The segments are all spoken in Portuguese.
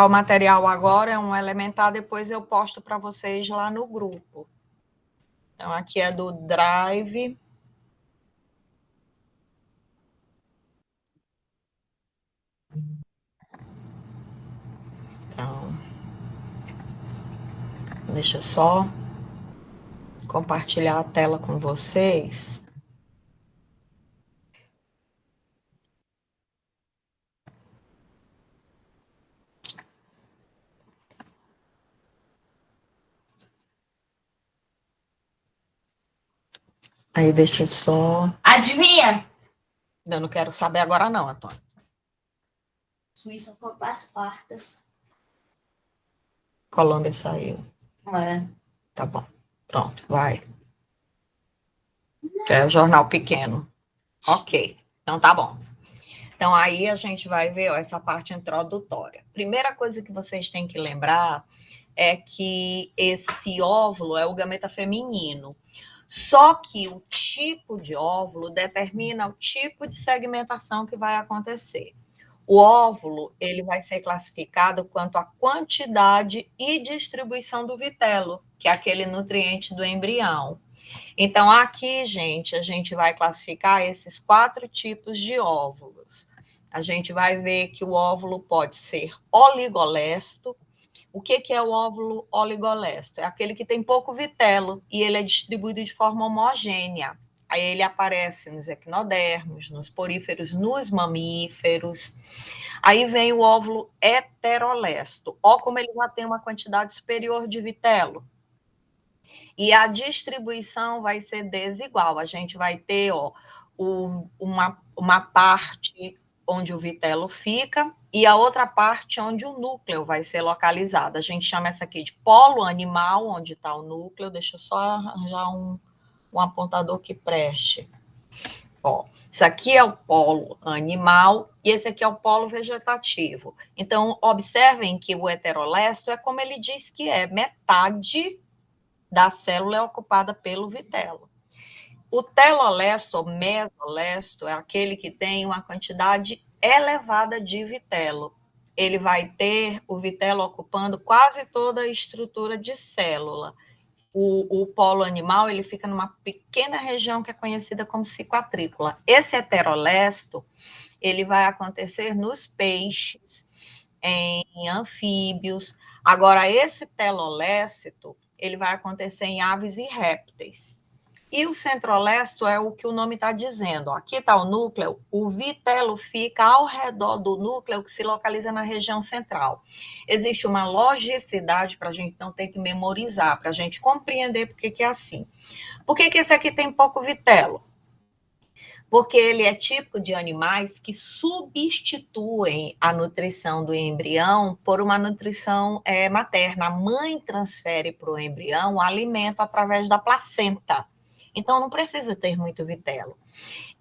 O material agora é um elementar, depois eu posto para vocês lá no grupo. Então, aqui é do Drive. Então, deixa eu só compartilhar a tela com vocês. Aí, deixa eu só... Adivinha? Eu não quero saber agora não, Antônio. Suíça foi para as quartas. Colômbia saiu. É. Tá bom. Pronto, vai. É o jornal pequeno. Ok, então tá bom. Então, aí a gente vai ver ó, essa parte introdutória. Primeira coisa que vocês têm que lembrar é que esse óvulo é o gameta feminino. Só que o tipo de óvulo determina o tipo de segmentação que vai acontecer. O óvulo, ele vai ser classificado quanto à quantidade e distribuição do vitelo, que é aquele nutriente do embrião. Então, aqui, gente, a gente vai classificar esses 4 tipos de óvulos. A gente vai ver que o óvulo pode ser oligolesto. O que é o óvulo oligolesto? É aquele que tem pouco vitelo e ele é distribuído de forma homogênea. Aí ele aparece nos equinodermos, nos poríferos, nos mamíferos. Aí vem o óvulo heterolesto. Ó, como ele já tem uma quantidade superior de vitelo. E a distribuição vai ser desigual. A gente vai ter ó, uma parte onde o vitelo fica e a outra parte onde o núcleo vai ser localizado. A gente chama essa aqui de polo animal, onde está o núcleo. Deixa eu só arranjar um apontador que preste. Ó, isso aqui é o polo animal e esse aqui é o polo vegetativo. Então, observem que o heterolesto é como ele diz que é, metade da célula é ocupada pelo vitelo. O telolesto ou mesolesto é aquele que tem uma quantidade elevada de vitelo. Ele vai ter o vitelo ocupando quase toda a estrutura de célula. O polo animal ele fica numa pequena região que é conhecida como cicatricula. Esse heterolesto ele vai acontecer nos peixes, em anfíbios. Agora, esse telolécito ele vai acontecer em aves e répteis. E o centrolesto é o que o nome está dizendo. Aqui está o núcleo, o vitelo fica ao redor do núcleo que se localiza na região central. Existe uma logicidade para a gente não ter que memorizar, para a gente compreender por que é assim. Por que esse aqui tem pouco vitelo? Porque ele é típico de animais que substituem a nutrição do embrião por uma nutrição materna. A mãe transfere para o embrião o alimento através da placenta. Então, não precisa ter muito vitelo.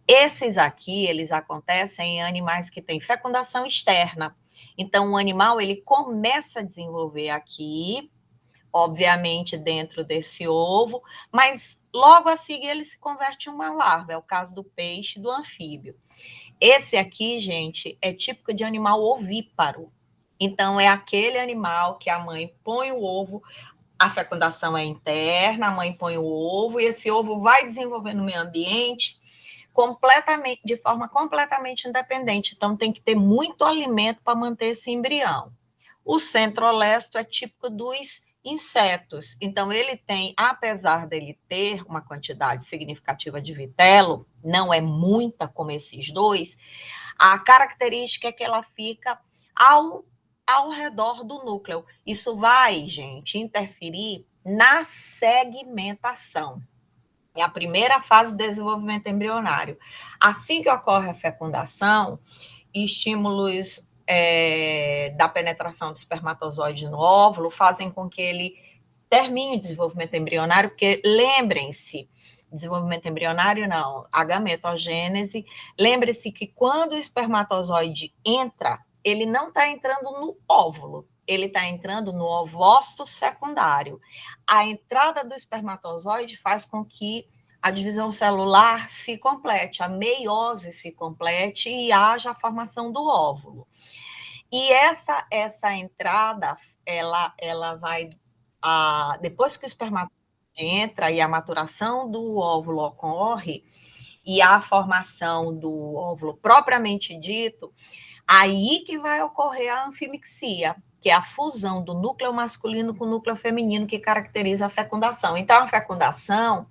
Esses aqui, eles acontecem em animais que têm fecundação externa. Então, o animal, ele começa a desenvolver aqui, obviamente dentro desse ovo, mas logo a seguir ele se converte em uma larva, é o caso do peixe e do anfíbio. Esse aqui, gente, é típico de animal ovíparo. Então, é aquele animal que a mãe põe o ovo, a fecundação é interna, a mãe põe o ovo, e esse ovo vai desenvolver no meio ambiente completamente, de forma completamente independente. Então, tem que ter muito alimento para manter esse embrião. O centrolesto é típico dos insetos. Então, ele tem, apesar dele ter uma quantidade significativa de vitelo, não é muita como esses dois, a característica é que ela fica ao redor do núcleo. Isso vai, gente, interferir na segmentação. É a primeira fase de desenvolvimento embrionário. Assim que ocorre a fecundação, estímulos da penetração do espermatozoide no óvulo fazem com que ele termine o desenvolvimento embrionário, porque lembrem-se, desenvolvimento embrionário não, a gametogênese, lembre-se que quando o espermatozoide entra, ele não está entrando no óvulo, ele está entrando no ovócito secundário. A entrada do espermatozoide faz com que a divisão celular se complete, a meiose se complete e haja a formação do óvulo. E essa entrada, ela vai, depois que o espermatozoide entra e a maturação do óvulo ocorre, e a formação do óvulo propriamente dito, aí que vai ocorrer a anfimixia, que é a fusão do núcleo masculino com o núcleo feminino que caracteriza a fecundação. Então, a fecundação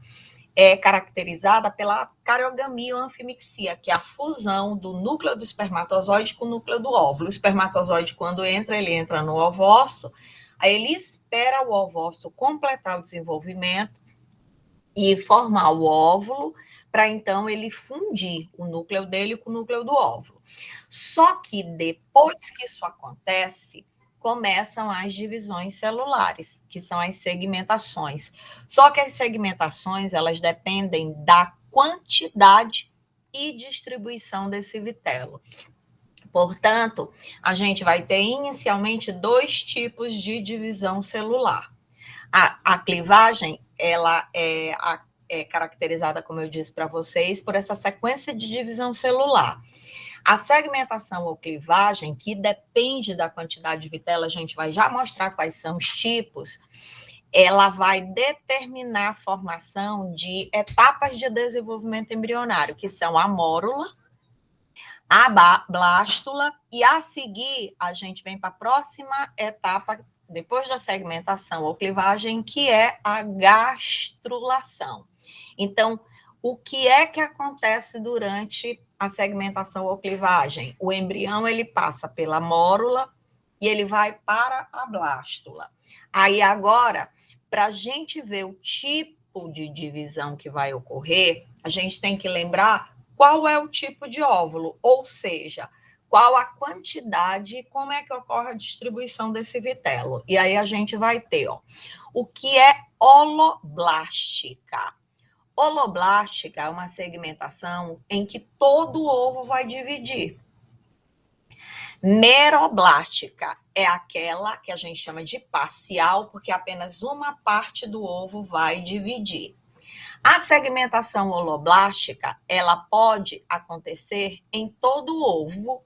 é caracterizada pela cariogamia ou anfimixia, que é a fusão do núcleo do espermatozoide com o núcleo do óvulo. O espermatozoide, quando entra, ele entra no ovócito, aí ele espera o ovócito completar o desenvolvimento e formar o óvulo, para então ele fundir o núcleo dele com o núcleo do óvulo. Só que depois que isso acontece, começam as divisões celulares, que são as segmentações. Só que as segmentações, elas dependem da quantidade e distribuição desse vitelo. Portanto, a gente vai ter inicialmente 2 tipos de divisão celular. A clivagem, ela é caracterizada, como eu disse para vocês, por essa sequência de divisão celular. A segmentação ou clivagem, que depende da quantidade de vitela, a gente vai já mostrar quais são os tipos, ela vai determinar a formação de etapas de desenvolvimento embrionário, que são a mórula, a blástula, e a seguir a gente vem para a próxima etapa, depois da segmentação ou clivagem, que é a gastrulação. Então, o que é que acontece durante a segmentação ou clivagem? O embrião, ele passa pela mórula e ele vai para a blástula. Aí agora, para a gente ver o tipo de divisão que vai ocorrer, a gente tem que lembrar qual é o tipo de óvulo, ou seja, qual a quantidade e como é que ocorre a distribuição desse vitelo. E aí a gente vai ter, o que é holoblástica. Holoblástica é uma segmentação em que todo o ovo vai dividir. Meroblástica é aquela que a gente chama de parcial, porque apenas uma parte do ovo vai dividir. A segmentação holoblástica, ela pode acontecer em todo o ovo,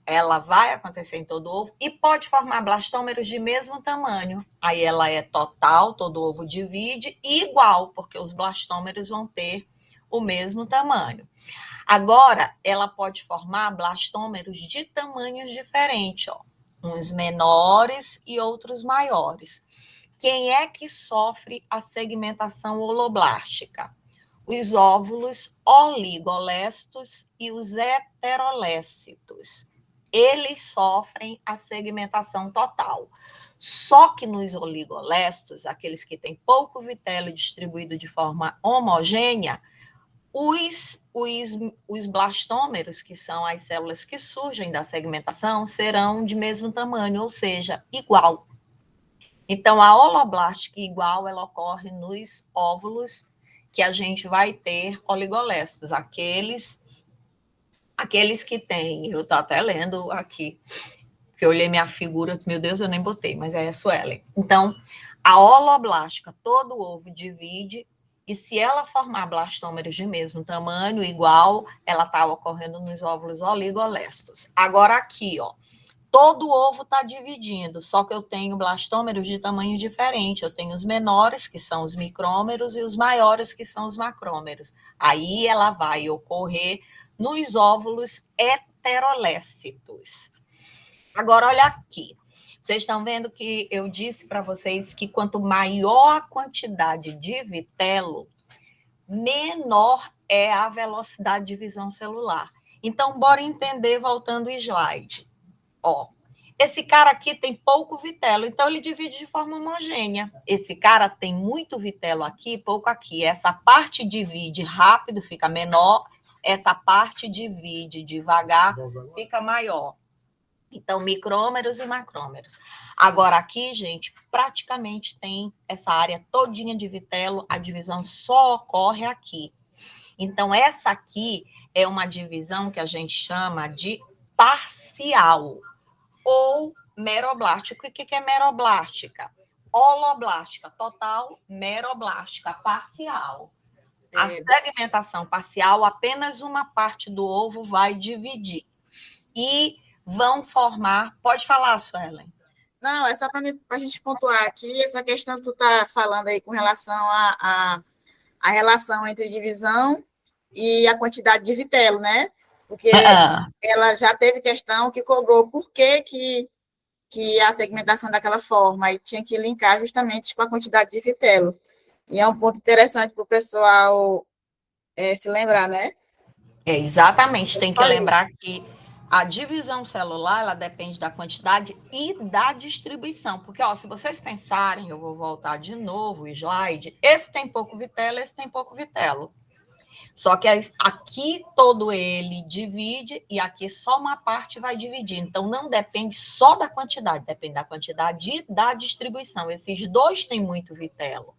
ela vai acontecer em todo o ovo e pode formar blastômeros de mesmo tamanho. Aí ela é total, todo ovo divide, e igual, porque os blastômeros vão ter o mesmo tamanho. Agora, ela pode formar blastômeros de tamanhos diferentes, uns menores e outros maiores. Quem é que sofre a segmentação holoblástica? Os óvulos oligolésticos e os heterolécitos. Eles sofrem a segmentação total. Só que nos oligolésticos, aqueles que têm pouco vitelo distribuído de forma homogênea, os blastômeros, que são as células que surgem da segmentação, serão de mesmo tamanho, ou seja, igual. Então, a holoblástica igual, ela ocorre nos óvulos que a gente vai ter oligolésticos, aqueles que têm, eu estou até lendo aqui, porque eu olhei minha figura, meu Deus, eu nem botei, mas é a Suelen. Então, a holoblástica, todo ovo divide, e se ela formar blastômeros de mesmo tamanho, igual, ela está ocorrendo nos óvulos oligolésticos. Agora aqui, todo ovo está dividindo, só que eu tenho blastômeros de tamanhos diferentes. Eu tenho os menores, que são os micrômeros, e os maiores, que são os macrômeros. Aí ela vai ocorrer nos óvulos heterolécitos. Agora, olha aqui. Vocês estão vendo que eu disse para vocês que quanto maior a quantidade de vitelo, menor é a velocidade de divisão celular. Então, bora entender voltando o slide. Esse cara aqui tem pouco vitelo, então ele divide de forma homogênea. Esse cara tem muito vitelo aqui, pouco aqui. Essa parte divide rápido, fica menor. Essa parte divide devagar, fica maior. Então, micrômeros e macrômeros. Agora, aqui, gente, praticamente tem essa área todinha de vitelo, a divisão só ocorre aqui. Então, essa aqui é uma divisão que a gente chama de parcial ou meroblástica. O que é meroblástica? Holoblástica total, meroblástica parcial. A segmentação parcial, apenas uma parte do ovo vai dividir. E vão formar... Pode falar, Suelen. Não, é só para a gente pontuar aqui essa questão que tu está falando aí com relação à relação entre divisão e a quantidade de vitelo, né? Porque ela já teve questão que cobrou por que a segmentação daquela forma, e tinha que linkar justamente com a quantidade de vitelo. E é um ponto interessante para o pessoal se lembrar, né? Exatamente, tem que lembrar que a divisão celular, ela depende da quantidade e da distribuição. Porque, ó, se vocês pensarem, eu vou voltar de novo o slide, esse tem pouco vitelo, esse tem pouco vitelo. Só que aqui todo ele divide e aqui só uma parte vai dividir. Então, não depende só da quantidade, depende da quantidade e da distribuição. Esses dois têm muito vitelo.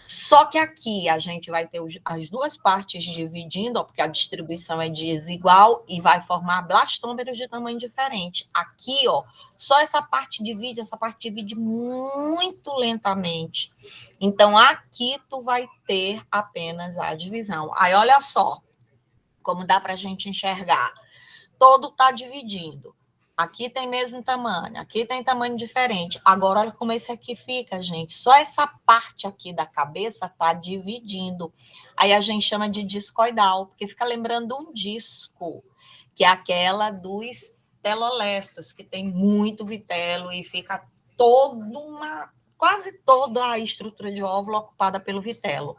Só que aqui a gente vai ter as duas partes dividindo, ó, porque a distribuição é desigual e vai formar blastômeros de tamanho diferente. Aqui, ó, só essa parte divide muito lentamente. Então, aqui tu vai ter apenas a divisão. Aí, olha só como dá para a gente enxergar. Todo está dividindo. Aqui tem mesmo tamanho, aqui tem tamanho diferente. Agora, olha como esse aqui fica, gente. Só essa parte aqui da cabeça está dividindo. Aí a gente chama de discoidal, porque fica lembrando um disco, que é aquela dos telolestos, que tem muito vitelo e fica quase toda a estrutura de óvulo ocupada pelo vitelo.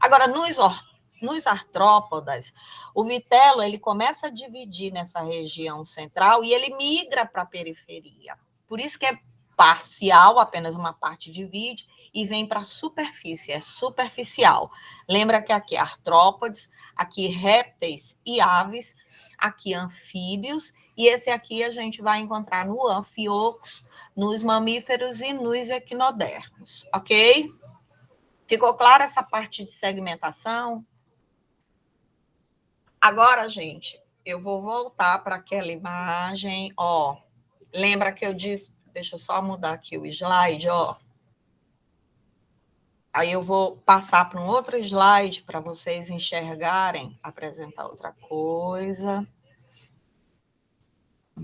Agora, nos artrópodas, o vitelo ele começa a dividir nessa região central e ele migra para a periferia. Por isso que é parcial, apenas uma parte divide e vem para a superfície, é superficial. Lembra que aqui é artrópodes, aqui répteis e aves, aqui anfíbios, e esse aqui a gente vai encontrar no anfíox, nos mamíferos e nos equinodermos, ok? Ficou clara essa parte de segmentação? Agora, gente, eu vou voltar para aquela imagem, ó. Lembra que eu disse, deixa eu só mudar aqui o slide, ó. Aí eu vou passar para um outro slide para vocês enxergarem, apresentar outra coisa.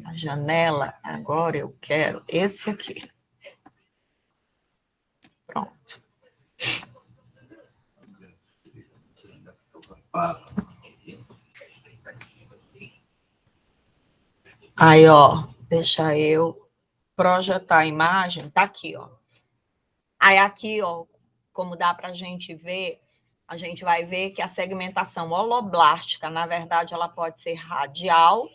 A janela, agora eu quero esse aqui. Pronto. Aí, ó, deixa eu projetar a imagem, tá aqui, ó. Aí aqui, ó, como dá para a gente ver, a gente vai ver que a segmentação holoblástica, na verdade, ela pode ser radial,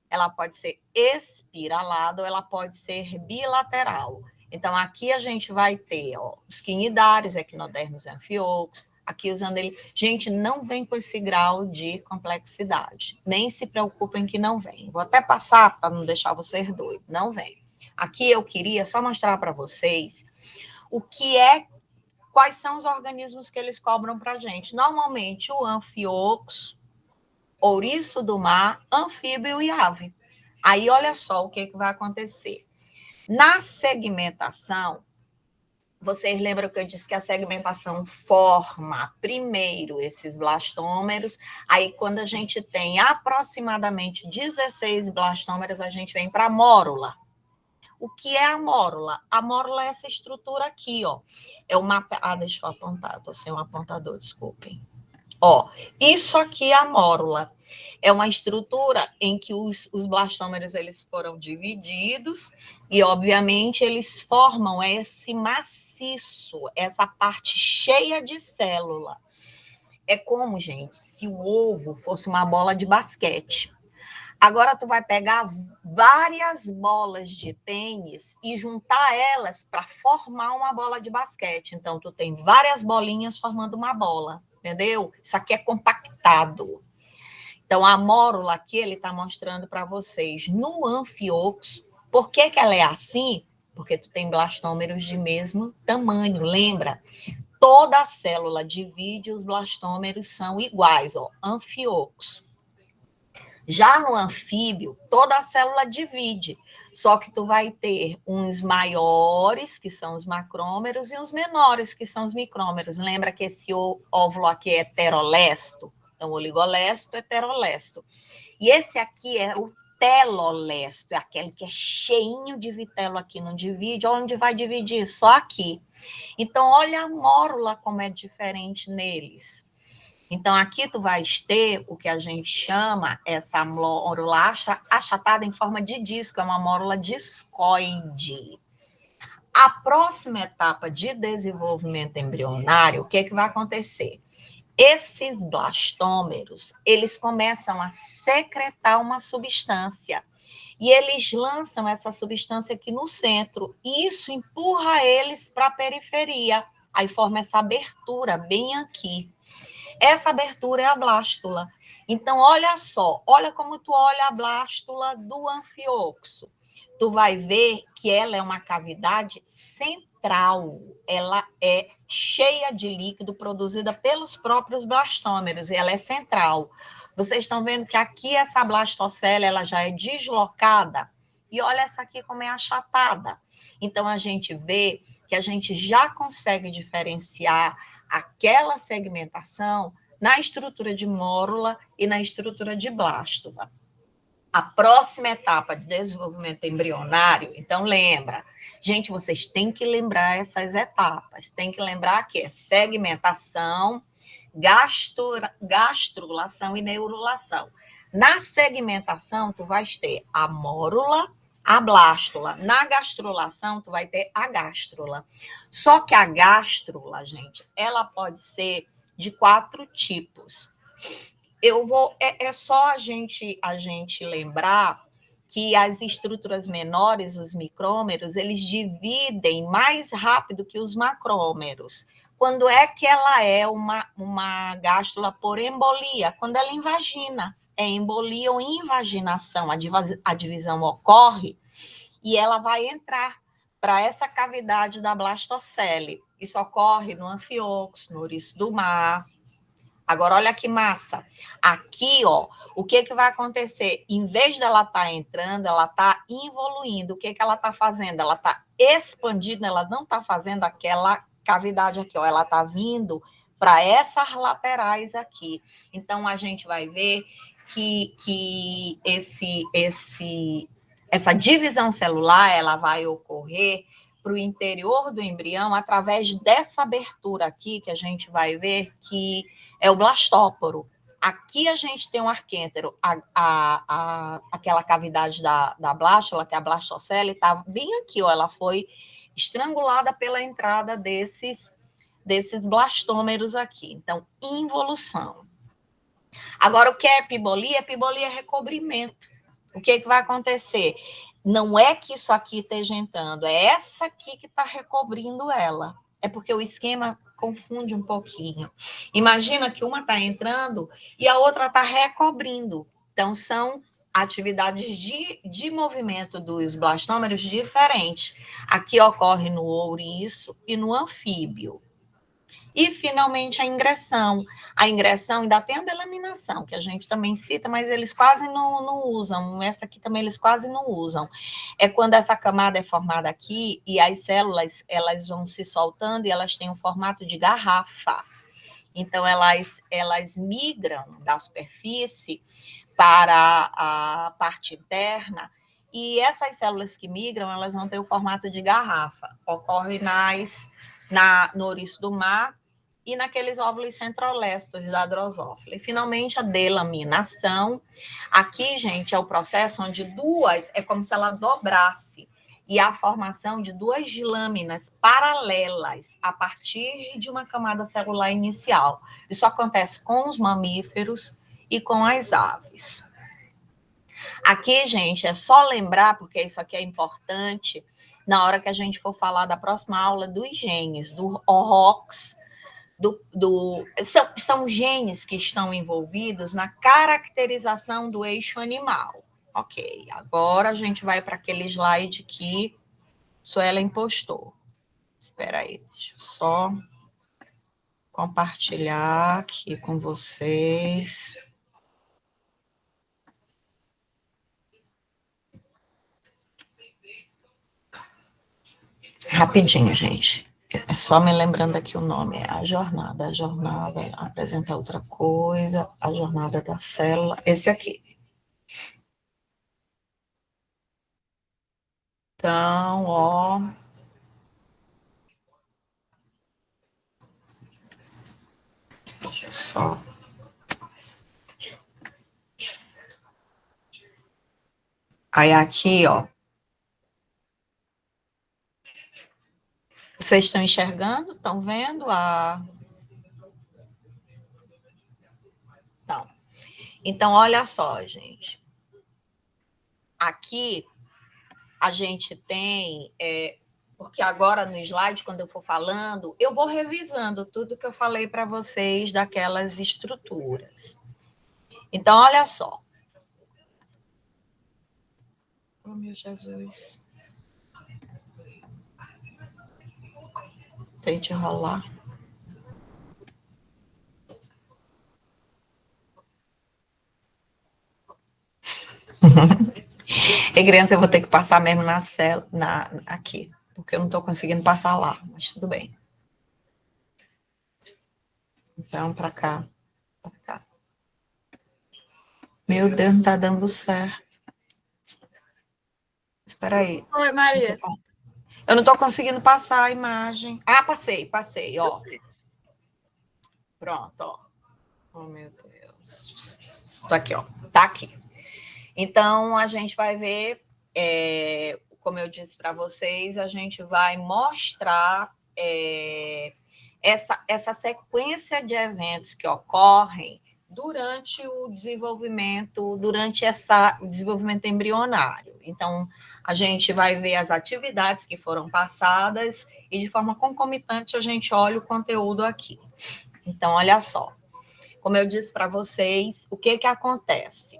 ela pode ser espiralada ou ela pode ser bilateral. Então, aqui a gente vai ter, ó, os quinidários, equinodermos e anfíox, aqui usando ele. Gente, não vem com esse grau de complexidade. Nem se preocupem que não vem. Vou até passar para não deixar vocês doidos. Não vem. Aqui eu queria só mostrar para vocês quais são os organismos que eles cobram para a gente. Normalmente, o anfíox, ouriço do mar, anfíbio e ave. Aí, olha só o que vai acontecer. Na segmentação, vocês lembram que eu disse que a segmentação forma primeiro esses blastômeros, aí quando a gente tem aproximadamente 16 blastômeros, a gente vem para a mórula. O que é a mórula? A mórula é essa estrutura aqui, ó. É uma... deixa eu apontar, estou sem um apontador, desculpem. Ó, isso aqui é a mórula. É uma estrutura em que os blastômeros eles foram divididos e, obviamente, eles formam esse maciço, essa parte cheia de célula. É como, gente, se o ovo fosse uma bola de basquete. Agora tu vai pegar várias bolas de tênis e juntar elas para formar uma bola de basquete. Então, tu tem várias bolinhas formando uma bola, entendeu? Isso aqui é compactado. Então, a mórula aqui, ele está mostrando para vocês no anfíox. Por que ela é assim? Porque tu tem blastômeros de mesmo tamanho, lembra? Toda a célula divide, os blastômeros são iguais, ó, anfíox. Já no anfíbio, toda a célula divide, só que tu vai ter uns maiores, que são os macrômeros, e os menores, que são os micrômeros. Lembra que esse óvulo aqui é heterolesto? Então, oligolesto, heterolesto. E esse aqui é o vitelolesto, é aquele que é cheinho de vitelo aqui, não divide. Onde vai dividir? Só aqui. Então, olha a mórula como é diferente neles. Então, aqui tu vais ter o que a gente chama essa mórula achatada em forma de disco, é uma mórula discoide. A próxima etapa de desenvolvimento embrionário, o que vai acontecer? Esses blastômeros, eles começam a secretar uma substância e eles lançam essa substância aqui no centro e isso empurra eles para a periferia. Aí forma essa abertura bem aqui. Essa abertura é a blástula. Então, olha só, olha como tu olha a blástula do anfioxo. Tu vai ver que ela é uma cavidade central. Ela é cheia de líquido produzida pelos próprios blastômeros, e ela é central. Vocês estão vendo que aqui essa blastocele, ela já é deslocada, e olha essa aqui como é achatada. Então, a gente vê que a gente já consegue diferenciar aquela segmentação na estrutura de mórula e na estrutura de blástula. A próxima etapa de desenvolvimento embrionário, então lembra, gente, vocês têm que lembrar essas etapas, tem que lembrar que é segmentação, gastrulação e neurulação. Na segmentação, tu vais ter a mórula, a blástula. Na gastrulação, tu vai ter a gástrula. Só que a gástrula, gente, ela pode ser de 4 tipos. É só a gente lembrar que as estruturas menores, os micrômeros, eles dividem mais rápido que os macrômeros. Quando é que ela é uma gástrula por embolia? Quando ela invagina. É embolia ou invaginação. A divisão ocorre e ela vai entrar para essa cavidade da blastocele. Isso ocorre no anfioxo, no ouriço do mar. Agora, olha que massa. Aqui, ó, o que vai acontecer? Em vez dela estar entrando, ela está evoluindo. O que ela está fazendo? Ela está expandindo, ela não está fazendo aquela cavidade aqui, ó. Ela está vindo para essas laterais aqui. Então, a gente vai ver que essa divisão celular, ela vai ocorrer para o interior do embrião através dessa abertura aqui, que a gente vai ver que é o blastóporo. Aqui a gente tem um arquêntero, aquela cavidade da blástula, que é a blastocele, está bem aqui, ó, ela foi estrangulada pela entrada desses blastômeros aqui. Então, involução. Agora, o que é epibolia? Epibolia é recobrimento. O que vai acontecer? Não é que isso aqui esteja entrando, é essa aqui que está recobrindo ela. É porque o esquema confunde um pouquinho. Imagina que uma está entrando e a outra está recobrindo. Então, são atividades de movimento dos blastômeros diferentes. Aqui ocorre no ouriço e no anfíbio. E, finalmente, a ingressão. A ingressão ainda tem a delaminação, que a gente também cita, mas eles quase não usam. Essa aqui também eles quase não usam. É quando essa camada é formada aqui e as células elas vão se soltando e elas têm um formato de garrafa. Então, elas migram da superfície para a parte interna e essas células que migram, elas vão ter o formato de garrafa. Ocorre no ouriço do mar e naqueles óvulos centrolestos da drosófila. E, finalmente, a delaminação. Aqui, gente, é o processo onde é como se ela dobrasse, e a formação de 2 lâminas paralelas a partir de uma camada celular inicial. Isso acontece com os mamíferos e com as aves. Aqui, gente, é só lembrar, porque isso aqui é importante, na hora que a gente for falar da próxima aula dos genes, do ROX, são genes que estão envolvidos na caracterização do eixo animal. Ok, agora a gente vai para aquele slide que Suelen postou. Espera aí, deixa eu só compartilhar aqui com vocês. Rapidinho, gente. É só me lembrando aqui o nome. É a jornada apresenta outra coisa, a jornada da célula. Esse aqui. Então, ó... Deixa eu só... Aí aqui, ó. Vocês estão enxergando? Estão vendo a... Então, olha só, gente. Aqui, a gente tem... porque agora no slide, quando eu for falando, eu vou revisando tudo que eu falei para vocês daquelas estruturas. Então, olha só. Oh, meu Jesus. Tente enrolar. E criança, eu vou ter que passar mesmo na cela, aqui, porque eu não estou conseguindo passar lá, mas tudo bem. Então, para cá, para cá. Meu Deus, não está dando certo. Espera aí. Oi, Maria. Eu não estou conseguindo passar a imagem. Ah, passei, ó. Pronto, ó. Oh, meu Deus. Tá aqui, ó. Tá aqui. Então, a gente vai ver, como eu disse para vocês, a gente vai mostrar essa sequência de eventos que ocorrem durante o desenvolvimento, o desenvolvimento embrionário. Então, a gente vai ver as atividades que foram passadas e, de forma concomitante, a gente olha o conteúdo aqui. Então, olha só. Como eu disse para vocês, o que acontece?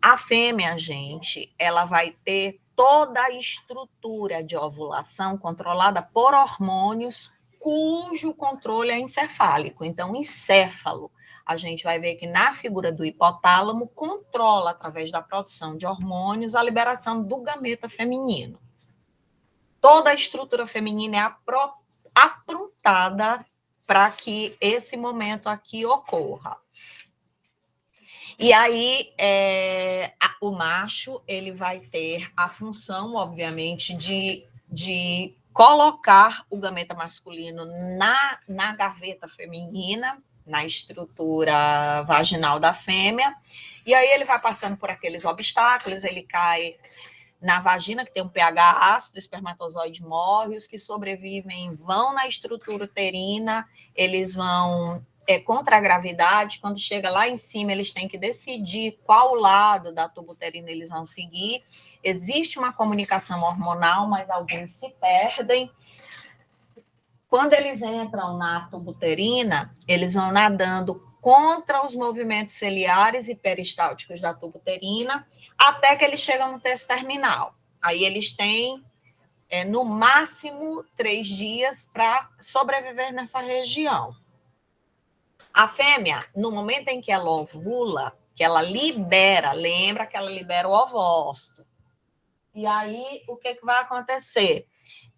A fêmea, gente, ela vai ter toda a estrutura de ovulação controlada por hormônios, cujo controle é encefálico. Então, o encéfalo, a gente vai ver que na figura do hipotálamo, controla, através da produção de hormônios, a liberação do gameta feminino. Toda a estrutura feminina é aprontada para que esse momento aqui ocorra. E aí, o macho, ele vai ter a função, obviamente, de colocar o gameta masculino na gaveta feminina, na estrutura vaginal da fêmea, e aí ele vai passando por aqueles obstáculos, ele cai na vagina, que tem um pH ácido, o espermatozoide morre, os que sobrevivem vão na estrutura uterina, eles vão contra a gravidade, quando chega lá em cima, eles têm que decidir qual lado da tuba uterina eles vão seguir. Existe uma comunicação hormonal, mas alguns se perdem. Quando eles entram na tuba uterina, eles vão nadando contra os movimentos ciliares e peristálticos da tuba uterina, até que eles chegam no texto terminal. Aí eles têm, no máximo, 3 dias para sobreviver nessa região. A fêmea, no momento em que ela ovula, que ela libera, lembra que ela libera o ovócito. E aí, o que vai acontecer?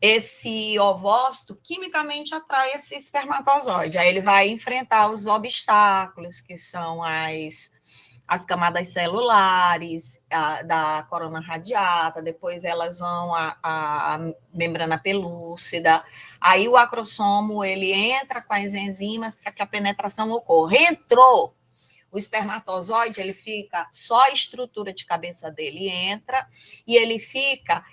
Esse ovócito quimicamente atrai esse espermatozoide. Aí ele vai enfrentar os obstáculos, que são as camadas celulares, da corona radiata, depois elas vão a membrana pelúcida, aí o acrossomo, ele entra com as enzimas para que a penetração ocorra. Entrou, o espermatozoide, ele fica, só a estrutura de cabeça dele entra, e ele fica,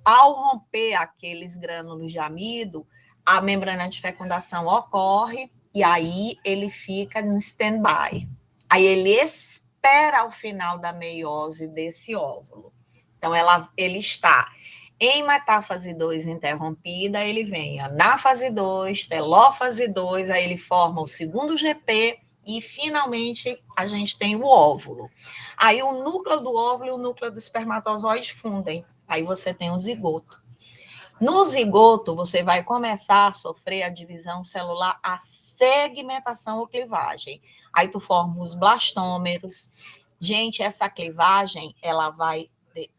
ao romper aqueles grânulos de amido, a membrana de fecundação ocorre, e aí ele fica no stand-by. Aí ele espera o final da meiose desse óvulo. Então, ele está em metáfase 2 interrompida, ele vem na fase 2, telófase 2, aí ele forma o segundo GP e, finalmente, a gente tem o óvulo. Aí o núcleo do óvulo e o núcleo do espermatozoide fundem. Aí você tem o zigoto. No zigoto, você vai começar a sofrer a divisão celular, a segmentação ou clivagem. Aí tu forma os blastômeros. Gente, essa clivagem, ela vai...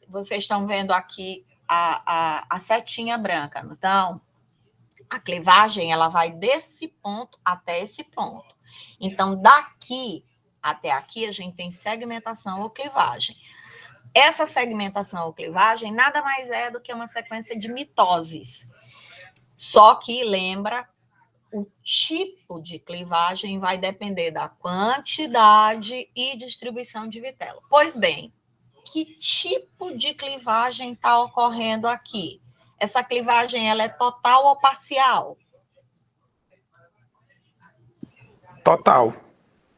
Vocês estão vendo aqui a setinha branca, não então? A clivagem, ela vai desse ponto até esse ponto. Então, daqui até aqui, a gente tem segmentação ou clivagem. Essa segmentação ou clivagem nada mais é do que uma sequência de mitoses. Só que, lembra, o tipo de clivagem vai depender da quantidade e distribuição de vitelo. Pois bem, que tipo de clivagem está ocorrendo aqui? Essa clivagem ela é total ou parcial? Total.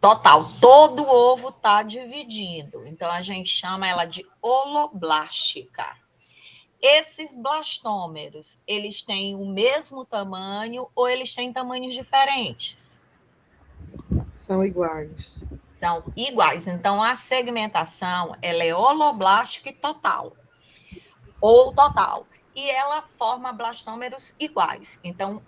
Total. Todo ovo está dividido. Então, a gente chama ela de holoblástica. Esses blastômeros, eles têm o mesmo tamanho ou eles têm tamanhos diferentes? São iguais. São iguais. Então, a segmentação, ela é holoblástica e total. Ou total. E ela forma blastômeros iguais. Então,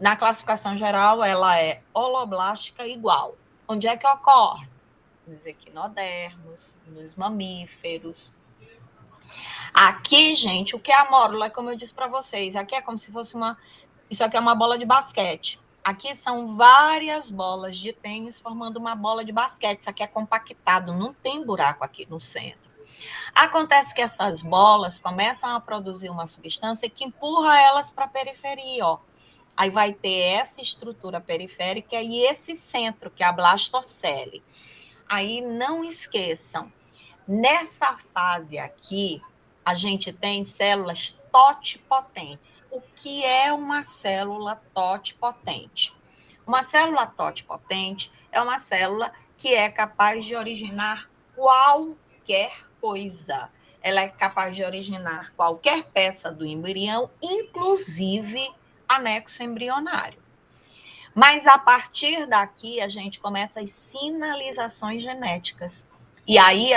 na classificação geral, ela é holoblástica igual. Onde é que ocorre? Nos equinodermos, nos mamíferos. Aqui, gente, o que é a mórula? Como eu disse para vocês, aqui é como se fosse isso aqui é uma bola de basquete. Aqui são várias bolas de tênis formando uma bola de basquete. Isso aqui é compactado, não tem buraco aqui no centro. Acontece que essas bolas começam a produzir uma substância que empurra elas para a periferia, ó. Aí vai ter essa estrutura periférica e esse centro, que é a blastocele. Aí não esqueçam, nessa fase aqui, a gente tem células totipotentes. O que é uma célula totipotente? Uma célula totipotente é uma célula que é capaz de originar qualquer coisa. Ela é capaz de originar qualquer peça do embrião, inclusive anexo embrionário. Mas a partir daqui a gente começa as sinalizações genéticas. E aí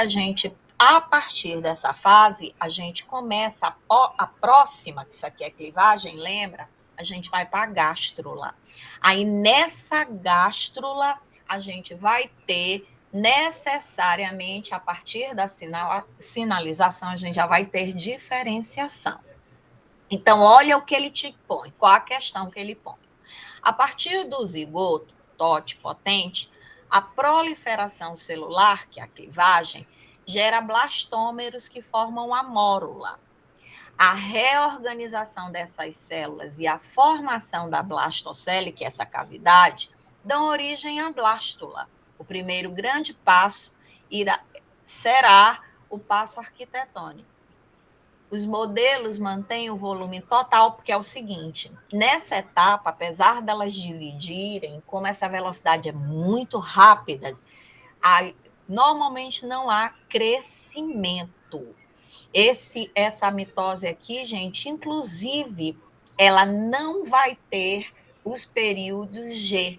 a partir dessa fase, a gente começa a próxima, que isso aqui é clivagem, lembra? A gente vai para a gástrula. Aí nessa gástrula a gente vai ter necessariamente, a partir da sinalização, a gente já vai ter diferenciação. Então, olha o que ele te põe, qual a questão que ele põe. A partir do zigoto totipotente, a proliferação celular, que é a clivagem, gera blastômeros que formam a mórula. A reorganização dessas células e a formação da blastocele, que é essa cavidade, dão origem à blástula. O primeiro grande passo será o passo arquitetônico. Os modelos mantêm o volume total, porque é o seguinte, nessa etapa, apesar delas dividirem, como essa velocidade é muito rápida, normalmente não há crescimento. Essa mitose aqui, gente, inclusive, ela não vai ter os períodos G.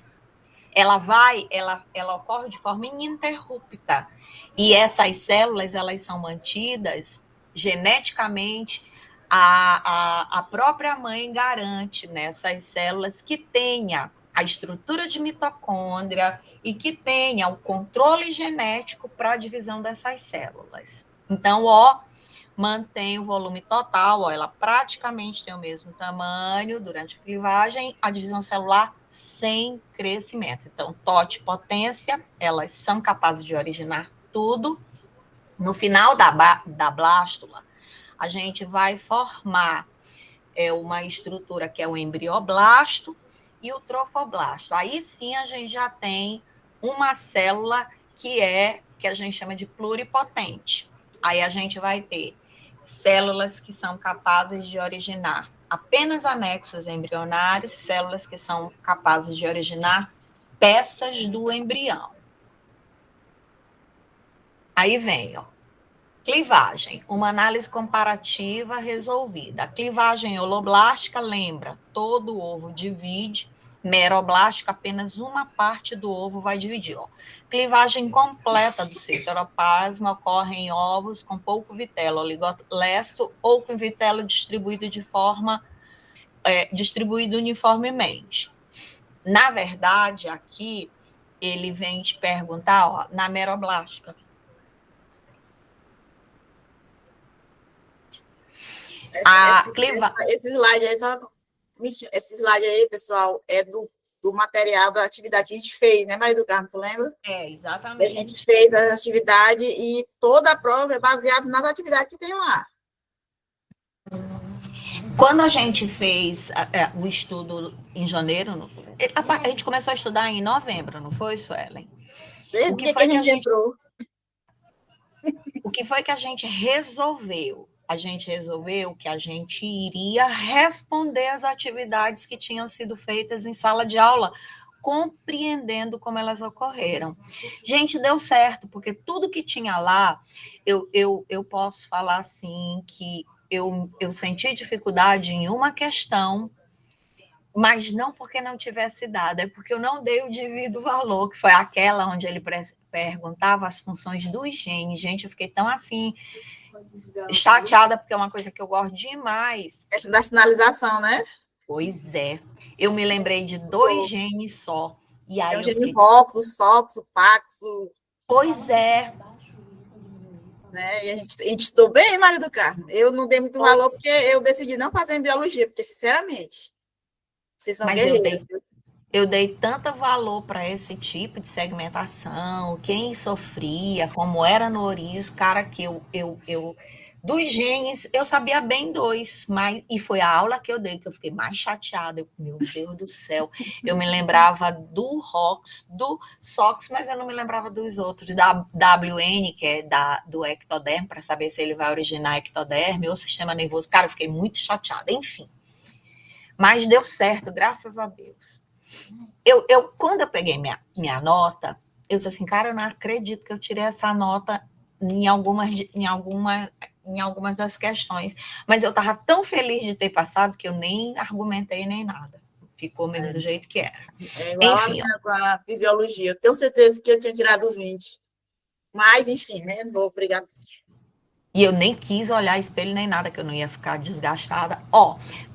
Ela ocorre de forma ininterrupta. E essas células, elas são mantidas geneticamente, a própria mãe garante nessas células que tenha a estrutura de mitocôndria e que tenha o controle genético para a divisão dessas células. Então, mantém o volume total, ela praticamente tem o mesmo tamanho durante a clivagem, a divisão celular sem crescimento. Então, totipotência, elas são capazes de originar tudo. No final da blástula, a gente vai formar uma estrutura que é o embrioblasto e o trofoblasto. Aí sim a gente já tem uma célula que a gente chama de pluripotente. Aí a gente vai ter células que são capazes de originar apenas anexos embrionários, células que são capazes de originar peças do embrião. Aí vem, clivagem, uma análise comparativa resolvida. A clivagem holoblástica, lembra, todo ovo divide, meroblástica, apenas uma parte do ovo vai dividir. Clivagem completa do citoroplasma ocorre em ovos com pouco vitelo, oligolesto ou com vitelo distribuído distribuído uniformemente. Na verdade, aqui, ele vem te perguntar, na meroblástica, Esse slide aí, pessoal, é do do material da atividade que a gente fez, né, Maria do Carmo, tu lembra? A Exatamente. gente fez as atividades e toda a prova é baseada nas atividades que tem lá. Quando a gente fez o estudo em janeiro, a gente começou a estudar em novembro, não foi, Suelen? Desde o dia que a gente entrou. O que foi que a gente resolveu? A gente resolveu que a gente iria responder às atividades que tinham sido feitas em sala de aula, compreendendo como elas ocorreram. Gente, deu certo, porque tudo que tinha lá, eu posso falar assim, que eu senti dificuldade em uma questão, mas não porque não tivesse dado, é porque eu não dei o devido valor, que foi aquela onde ele perguntava as funções dos genes. Gente, eu fiquei tão assim, chateada, porque é uma coisa que eu gosto demais. É da sinalização, né? Pois é. Eu me lembrei de 2 genes só. E aí é o eu gene fiquei... ROX, o SOX, o PAX, Pois é. Né? E a gente estudou bem, Maria do Carmo. Eu não dei muito valor, porque eu decidi não fazer embriologia, porque, sinceramente, vocês são guerreiros. Eu dei tanto valor para esse tipo de segmentação, quem sofria, como era no ouriço, cara, que eu dos genes, eu sabia bem 2, mas, e foi a aula que eu dei, que eu fiquei mais chateada, meu Deus do céu, eu me lembrava do ROX, do SOX, mas eu não me lembrava dos outros, da WN, que é do ectoderme, para saber se ele vai originar ectoderme ou sistema nervoso, cara, eu fiquei muito chateada, enfim. Mas deu certo, graças a Deus. Quando eu peguei minha nota, eu disse assim, cara, eu não acredito que eu tirei essa nota em algumas das questões. Mas eu estava tão feliz de ter passado que eu nem argumentei nem nada. Ficou mesmo do jeito que era. É igual enfim, com a fisiologia. Eu tenho certeza que eu tinha tirado 20. Mas, enfim, né? Não vou brigar. E eu nem quis olhar espelho nem nada, que eu não ia ficar desgastada.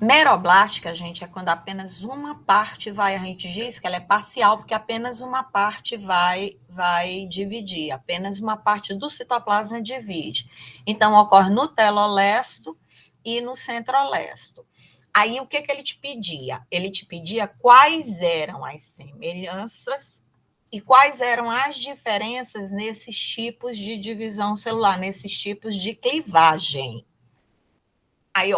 Meroblástica, gente, é quando apenas uma parte vai, a gente diz que ela é parcial, porque apenas uma parte vai dividir, apenas uma parte do citoplasma divide. Então, ocorre no telolesto e no centrolesto. Aí, o que ele te pedia? Ele te pedia quais eram as semelhanças e quais eram as diferenças nesses tipos de divisão celular, nesses tipos de clivagem. Aí,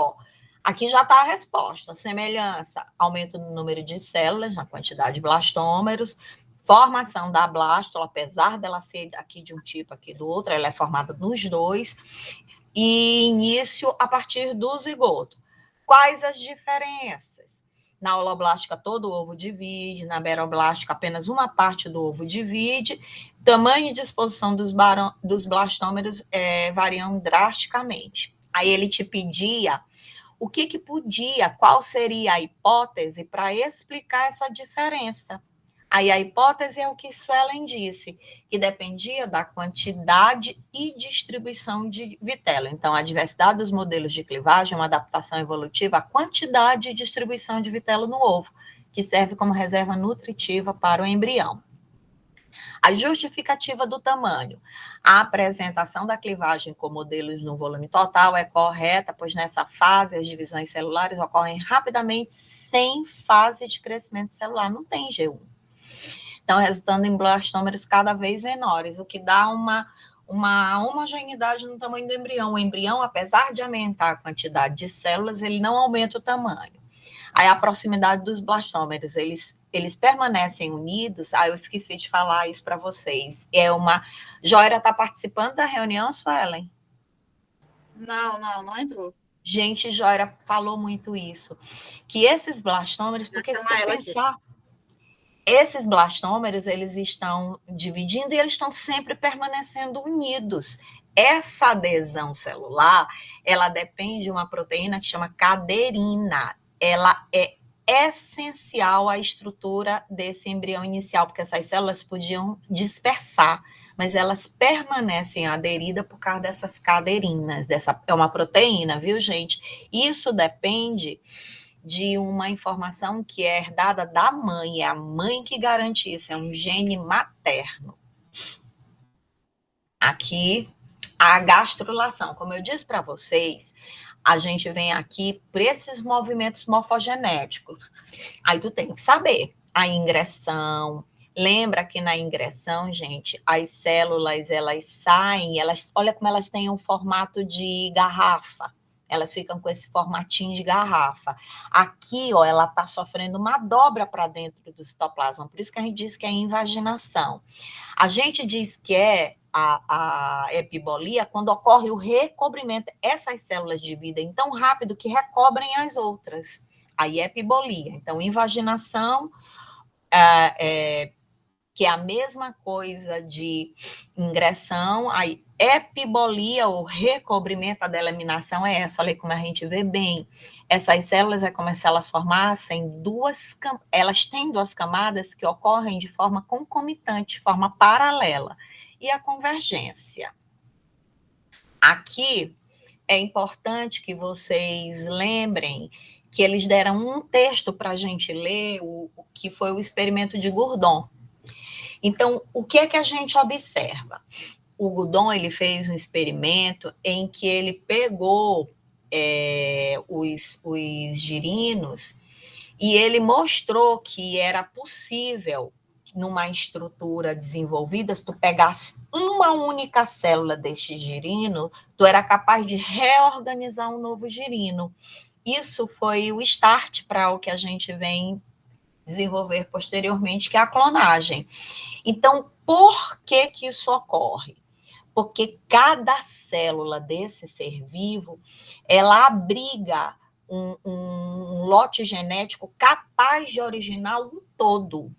aqui já está a resposta. Semelhança, aumento no número de células, na quantidade de blastômeros, formação da blástula, apesar dela ser aqui de um tipo, aqui do outro, ela é formada nos 2, e início a partir do zigoto. Quais as diferenças? Na holoblástica, todo o ovo divide, na beroblástica, apenas uma parte do ovo divide. Tamanho e disposição dos blastômeros variam drasticamente. Aí ele te pedia o que podia, qual seria a hipótese para explicar essa diferença. Aí a hipótese é o que Suelen disse, que dependia da quantidade e distribuição de vitelo. Então, a diversidade dos modelos de clivagem é uma adaptação evolutiva à quantidade e distribuição de vitelo no ovo, que serve como reserva nutritiva para o embrião. A justificativa do tamanho. A apresentação da clivagem com modelos no volume total é correta, pois nessa fase as divisões celulares ocorrem rapidamente sem fase de crescimento celular. Não tem G1. Então, resultando em blastômeros cada vez menores, o que dá uma homogeneidade no tamanho do embrião. O embrião, apesar de aumentar a quantidade de células, ele não aumenta o tamanho. Aí, a proximidade dos blastômeros, eles permanecem unidos. Eu esqueci de falar isso para vocês. Joira está participando da reunião, Suelen? Não entrou. Gente, Joira falou muito isso. Que esses blastômeros, porque se tu pensar... Esses blastômeros, eles estão dividindo e eles estão sempre permanecendo unidos. Essa adesão celular, ela depende de uma proteína que chama caderina. Ela é essencial à estrutura desse embrião inicial, porque essas células podiam dispersar, mas elas permanecem aderidas por causa dessas caderinas. É uma proteína, viu, gente? Isso depende de uma informação que é herdada da mãe, é a mãe que garante isso, é um gene materno. Aqui, a gastrulação, como eu disse para vocês, a gente vem aqui por esses movimentos morfogenéticos. Aí tu tem que saber, a ingressão. Lembra que na ingressão, gente, as células, elas saem, olha como elas têm um formato de garrafa. Elas ficam com esse formatinho de garrafa. Aqui, ó, ela está sofrendo uma dobra para dentro do citoplasma. Por isso que a gente diz que é invaginação. A gente diz que é a epibolia quando ocorre o recobrimento. Essas células dividem tão rápido que recobrem as outras. Aí é epibolia. Então, invaginação, que é a mesma coisa de ingressão, aí epibolia, ou recobrimento, a delaminação é essa. Olha como a gente vê bem. Essas células é como se elas formassem elas têm duas camadas que ocorrem de forma concomitante, de forma paralela. E a convergência. Aqui é importante que vocês lembrem que eles deram um texto para a gente ler, o que foi o experimento de Gourdon. Então, o que é que a gente observa? O Gourdon, ele fez um experimento em que ele pegou os girinos e ele mostrou que era possível, numa estrutura desenvolvida, se tu pegasse uma única célula deste girino, tu era capaz de reorganizar um novo girino. Isso foi o start para o que a gente vem desenvolver posteriormente, que é a clonagem. Então, por que que isso ocorre? Porque cada célula desse ser vivo, ela abriga um lote genético capaz de originar um todo.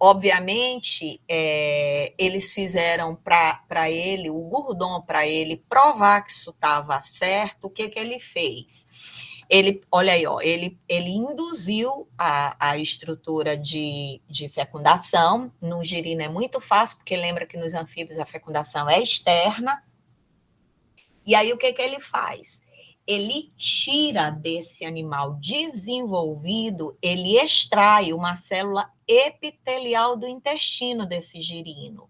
Obviamente, eles fizeram para ele, o Gourdon, para ele provar que isso estava certo, o que que ele fez? Olha aí, ó, ele induziu a estrutura de fecundação. No girino é muito fácil, porque lembra que nos anfíbios a fecundação é externa. E aí, o que que ele faz? Ele tira desse animal desenvolvido, ele extrai uma célula epitelial do intestino desse girino.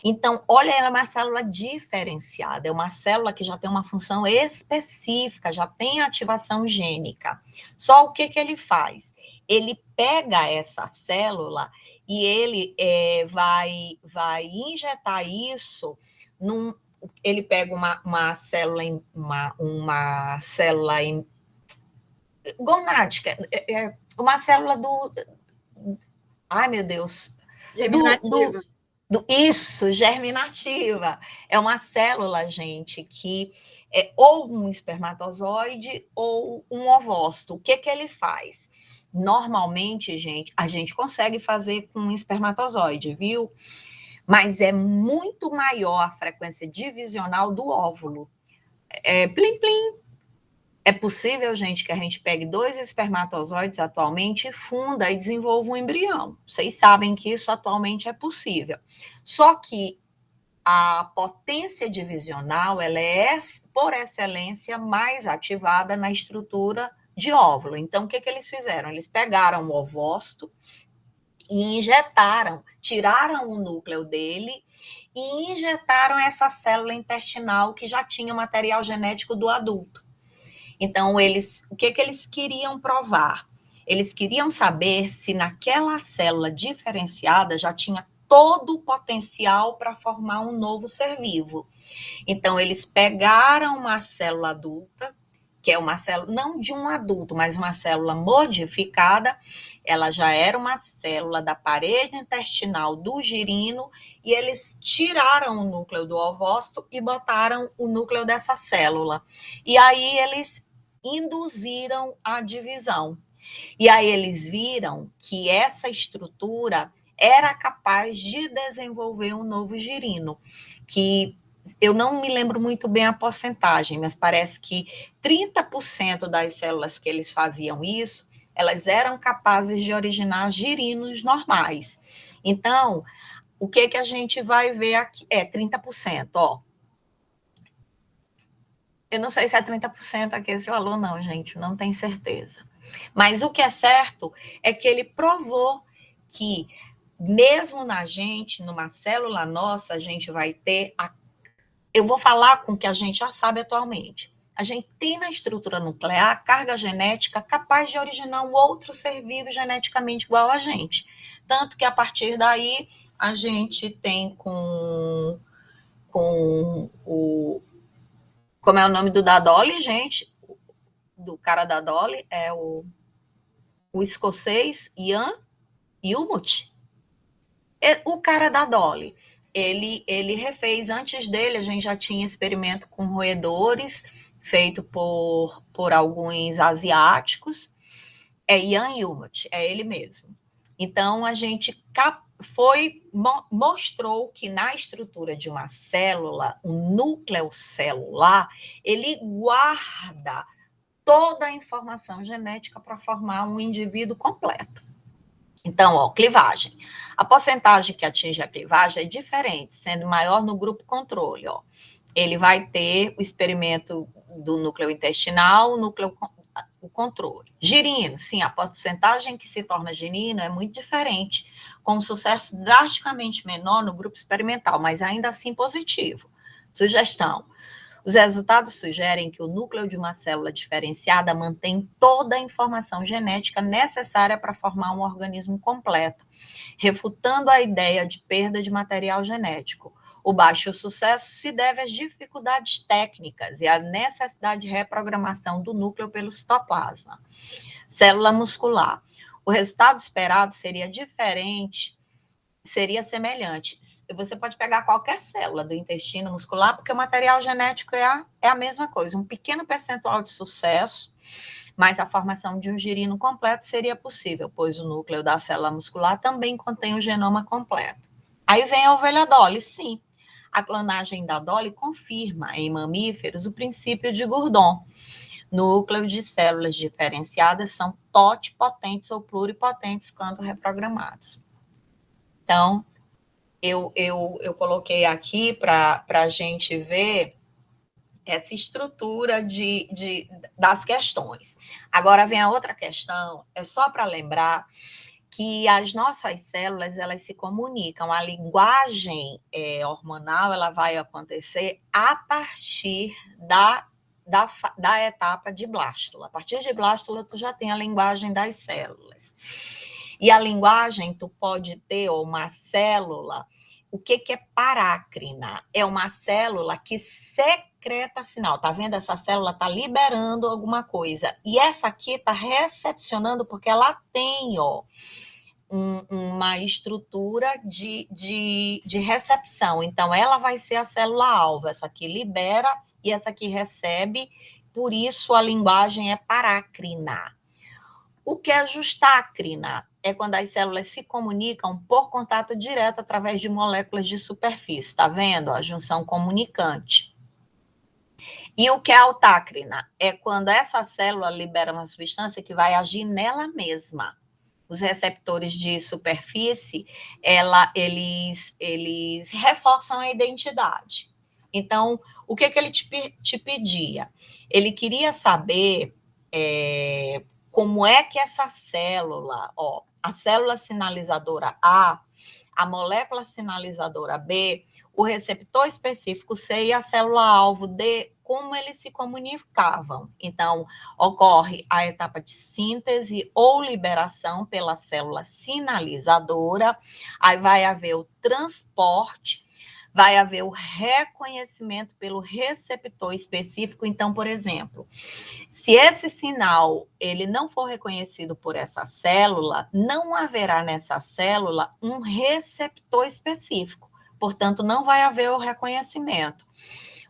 Então, olha, ela é uma célula diferenciada, é uma célula que já tem uma função específica, já tem ativação gênica. Só o que que ele faz? Ele pega essa célula e ele vai injetar isso ele pega uma célula gonádica, uma célula ai, meu Deus, Germinativa. Isso, germinativa. É uma célula, gente, que é ou um espermatozoide ou um ovócito. O que que ele faz? Normalmente, gente, a gente consegue fazer com um espermatozoide, viu? Mas é muito maior a frequência divisional do óvulo. Plim, plim. É possível, gente, que a gente pegue 2 espermatozoides atualmente e funda e desenvolva um embrião. Vocês sabem que isso atualmente é possível. Só que a potência divisional, ela é, por excelência, mais ativada na estrutura de óvulo. Então, o que que eles fizeram? Eles pegaram o ovócito e injetaram, tiraram o núcleo dele e injetaram essa célula intestinal que já tinha o material genético do adulto. Então, o que que eles queriam provar? Eles queriam saber se naquela célula diferenciada já tinha todo o potencial para formar um novo ser vivo. Então, eles pegaram uma célula adulta, que é uma célula, não de um adulto, mas uma célula modificada, ela já era uma célula da parede intestinal do girino, e eles tiraram o núcleo do ovócito e botaram o núcleo dessa célula. E aí eles induziram a divisão. E aí eles viram que essa estrutura era capaz de desenvolver um novo girino, que eu não me lembro muito bem a porcentagem, mas parece que 30% das células que eles faziam isso, elas eram capazes de originar girinos normais. Então, o que que a gente vai ver aqui? 30%, ó. Eu não sei se é 30% aqui esse valor, não, gente, não tenho certeza. Mas o que é certo é que ele provou que, mesmo na gente, numa célula nossa, a gente vai ter. Eu vou falar com o que a gente já sabe atualmente. a gente tem na estrutura nuclear carga genética capaz de originar um outro ser vivo geneticamente igual a gente. Tanto que, a partir daí, a gente tem com o... Como é o nome do da Dolly, gente? Do cara da Dolly, é o escocês Ian Humot. O cara da Dolly, ele refez, antes dele a gente já tinha experimento com roedores, feito por alguns asiáticos, é Ian Humot, é ele mesmo. Então, a gente mostrou que na estrutura de uma célula, o núcleo celular, ele guarda toda a informação genética para formar um indivíduo completo. Então, ó, clivagem. A porcentagem que atinge a clivagem é diferente, sendo maior no grupo controle, ó. Ele vai ter o experimento do núcleo intestinal, o controle. Girino, sim, a porcentagem que se torna girino é muito diferente, com um sucesso drasticamente menor no grupo experimental, mas ainda assim positivo. Sugestão: os resultados sugerem que o núcleo de uma célula diferenciada mantém toda a informação genética necessária para formar um organismo completo, refutando a ideia de perda de material genético. O baixo sucesso se deve às dificuldades técnicas e à necessidade de reprogramação do núcleo pelo citoplasma. Célula muscular. O resultado esperado seria semelhante. Você pode pegar qualquer célula do intestino muscular, porque o material genético é a mesma coisa. Um pequeno percentual de sucesso, mas a formação de um girino completo seria possível, pois o núcleo da célula muscular também contém o genoma completo. Aí vem a ovelha Dolly, sim. A clonagem da Dolly confirma em mamíferos o princípio de Gurdon. Núcleos de células diferenciadas são totipotentes ou pluripotentes quando reprogramados. Então, eu coloquei aqui para a gente ver essa estrutura das questões. Agora vem a outra questão, é só para lembrar que as nossas células, elas se comunicam, a linguagem hormonal, ela vai acontecer a partir da etapa de blástula. A partir de blástula, tu já tem a linguagem das células. E a linguagem, tu pode ter uma célula, o que é parácrina? É uma célula que secreta sinal, tá vendo? Essa célula tá liberando alguma coisa, e essa aqui tá recepcionando, porque ela tem, ó, uma estrutura de recepção. Então, ela vai ser a célula-alvo, essa aqui libera e essa aqui recebe, por isso a linguagem é parácrina. O que é justácrina? É quando as células se comunicam por contato direto através de moléculas de superfície, tá vendo? A junção comunicante. E o que é autácrina? É quando essa célula libera uma substância que vai agir nela mesma. Os receptores de superfície, eles reforçam a identidade. Então, o que ele te pedia? Ele queria saber como é que essa célula, ó, a célula sinalizadora A, a molécula sinalizadora B, o receptor específico C e a célula-alvo D, como eles se comunicavam. Então, ocorre a etapa de síntese ou liberação pela célula sinalizadora, aí vai haver o transporte, vai haver o reconhecimento pelo receptor específico. Então, por exemplo, se esse sinal ele não for reconhecido por essa célula, não haverá nessa célula um receptor específico. Portanto, não vai haver o reconhecimento.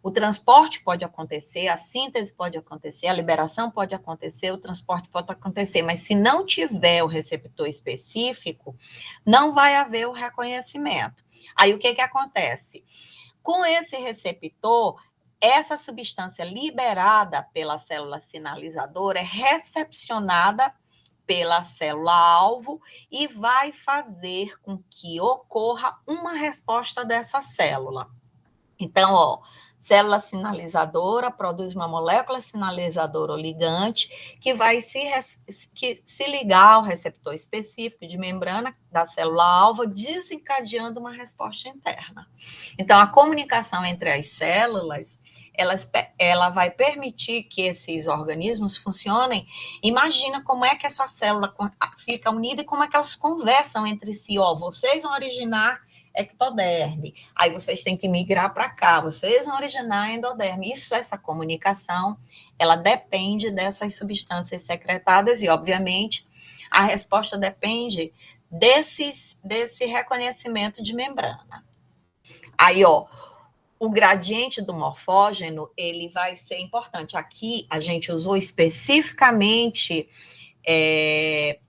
O transporte pode acontecer, a síntese pode acontecer, a liberação pode acontecer, o transporte pode acontecer, mas se não tiver o receptor específico, não vai haver o reconhecimento. Aí o que acontece? Com esse receptor, essa substância liberada pela célula sinalizadora é recepcionada pela célula-alvo e vai fazer com que ocorra uma resposta dessa célula. Então, ó, célula sinalizadora produz uma molécula sinalizadora ou ligante que vai se ligar ao receptor específico de membrana da célula-alvo, desencadeando uma resposta interna. Então, a comunicação entre as células, ela vai permitir que esses organismos funcionem. Imagina como é que essa célula fica unida e como é que elas conversam entre si. Ó, vocês vão originar ectoderme, aí vocês têm que migrar para cá, vocês vão originar endoderme. Essa comunicação, ela depende dessas substâncias secretadas e, obviamente, a resposta depende desse reconhecimento de membrana. Aí, ó, o gradiente do morfógeno, ele vai ser importante. Aqui, a gente usou especificamente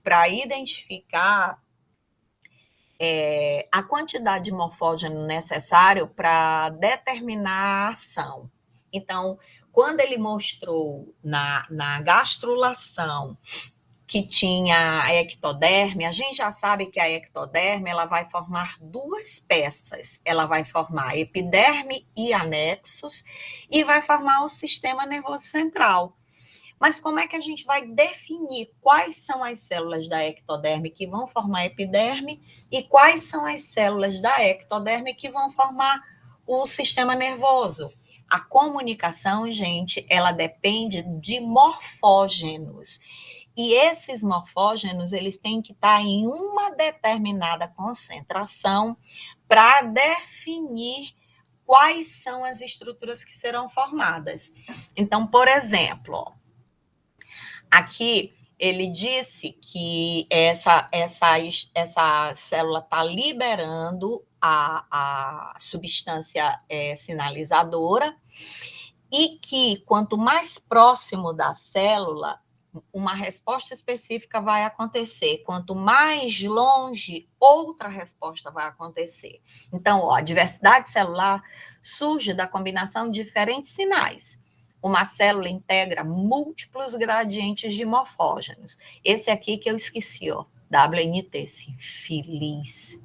para identificar a quantidade de morfógeno necessário para determinar a ação. Então, quando ele mostrou na gastrulação que tinha a ectoderme, a gente já sabe que a ectoderme ela vai formar duas peças. Ela vai formar epiderme e anexos e vai formar o sistema nervoso central. Mas como é que a gente vai definir quais são as células da ectoderme que vão formar epiderme e quais são as células da ectoderme que vão formar o sistema nervoso? A comunicação, gente, ela depende de morfógenos. E esses morfógenos, eles têm que estar em uma determinada concentração para definir quais são as estruturas que serão formadas. Então, por exemplo, ó, aqui ele disse que essa célula está liberando a substância sinalizadora e que quanto mais próximo da célula, uma resposta específica vai acontecer. Quanto mais longe, outra resposta vai acontecer. Então, ó, a diversidade celular surge da combinação de diferentes sinais. Uma célula integra múltiplos gradientes de morfógenos. Esse aqui que eu esqueci, ó, WNT, sim, feliz.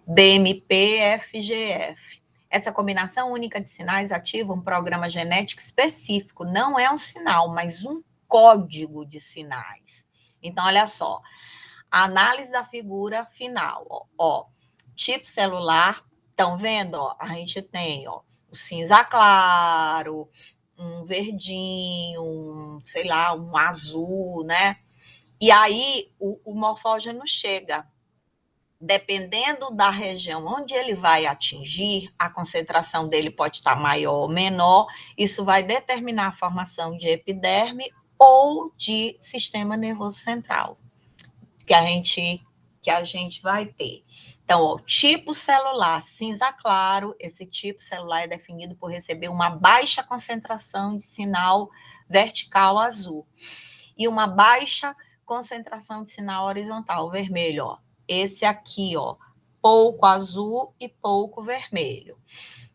BMP, FGF. Essa combinação única de sinais ativa um programa genético específico. Não é um sinal, mas um código de sinais. Então, olha só, a análise da figura final, ó, tipo celular, estão vendo? Ó, a gente tem, ó, o cinza claro, um verdinho, sei lá, um azul, né? E aí, o morfógeno chega. Dependendo da região onde ele vai atingir, a concentração dele pode estar maior ou menor, isso vai determinar a formação de epiderme ou de sistema nervoso central, que a gente vai ter. Então, ó, tipo celular cinza claro, esse tipo celular é definido por receber uma baixa concentração de sinal vertical azul e uma baixa concentração de sinal horizontal vermelho, ó. Esse aqui, ó, pouco azul e pouco vermelho.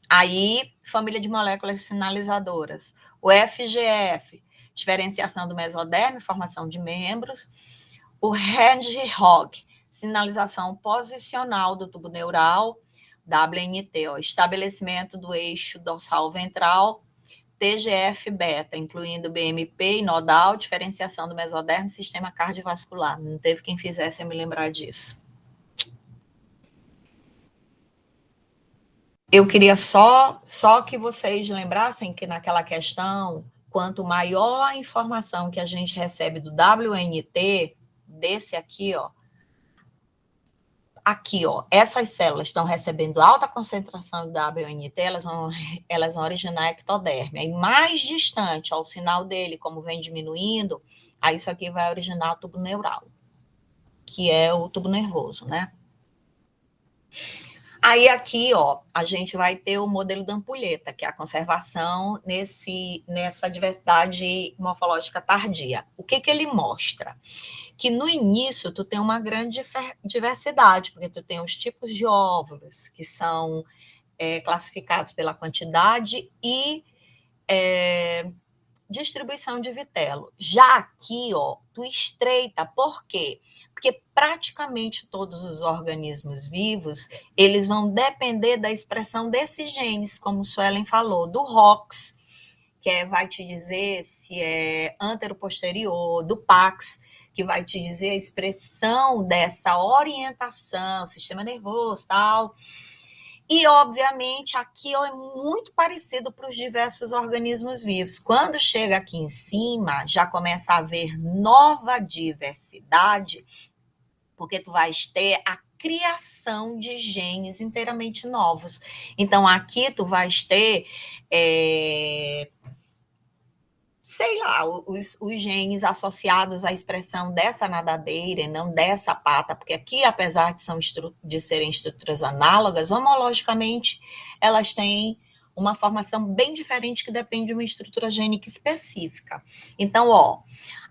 Aí, família de moléculas sinalizadoras. O FGF, diferenciação do mesoderme, formação de membros. O Hedgehog, sinalização posicional do tubo neural. WNT, ó, estabelecimento do eixo dorsal ventral. TGF-beta, incluindo BMP e nodal, diferenciação do mesoderme e sistema cardiovascular. Não teve quem fizesse eu me lembrar disso. Eu queria só que vocês lembrassem que naquela questão, quanto maior a informação que a gente recebe do WNT, desse aqui, ó, essas células estão recebendo alta concentração de WNT, elas vão originar ectoderme. Aí, mais distante, ó, o sinal dele, como vem diminuindo, aí isso aqui vai originar o tubo neural, que é o tubo nervoso, né? Aí aqui, ó, a gente vai ter o modelo da ampulheta, que é a conservação nessa diversidade morfológica tardia. O que ele mostra? Que no início tu tem uma grande diversidade, porque tu tem os tipos de óvulos, que são classificados pela quantidade e distribuição de vitelo. Já aqui, ó, tu estreita, por quê? Porque praticamente todos os organismos vivos, eles vão depender da expressão desses genes, como o Suelen falou, do ROX, que vai te dizer se é antero-posterior, do PAX, que vai te dizer a expressão dessa orientação, sistema nervoso, tal. E, obviamente, aqui é muito parecido para os diversos organismos vivos. Quando chega aqui em cima, já começa a haver nova diversidade, porque tu vais ter a criação de genes inteiramente novos. Então, aqui tu vais ter, sei lá, os genes associados à expressão dessa nadadeira e não dessa pata, porque aqui, apesar de serem estruturas análogas, homologicamente, elas têm uma formação bem diferente que depende de uma estrutura gênica específica. Então,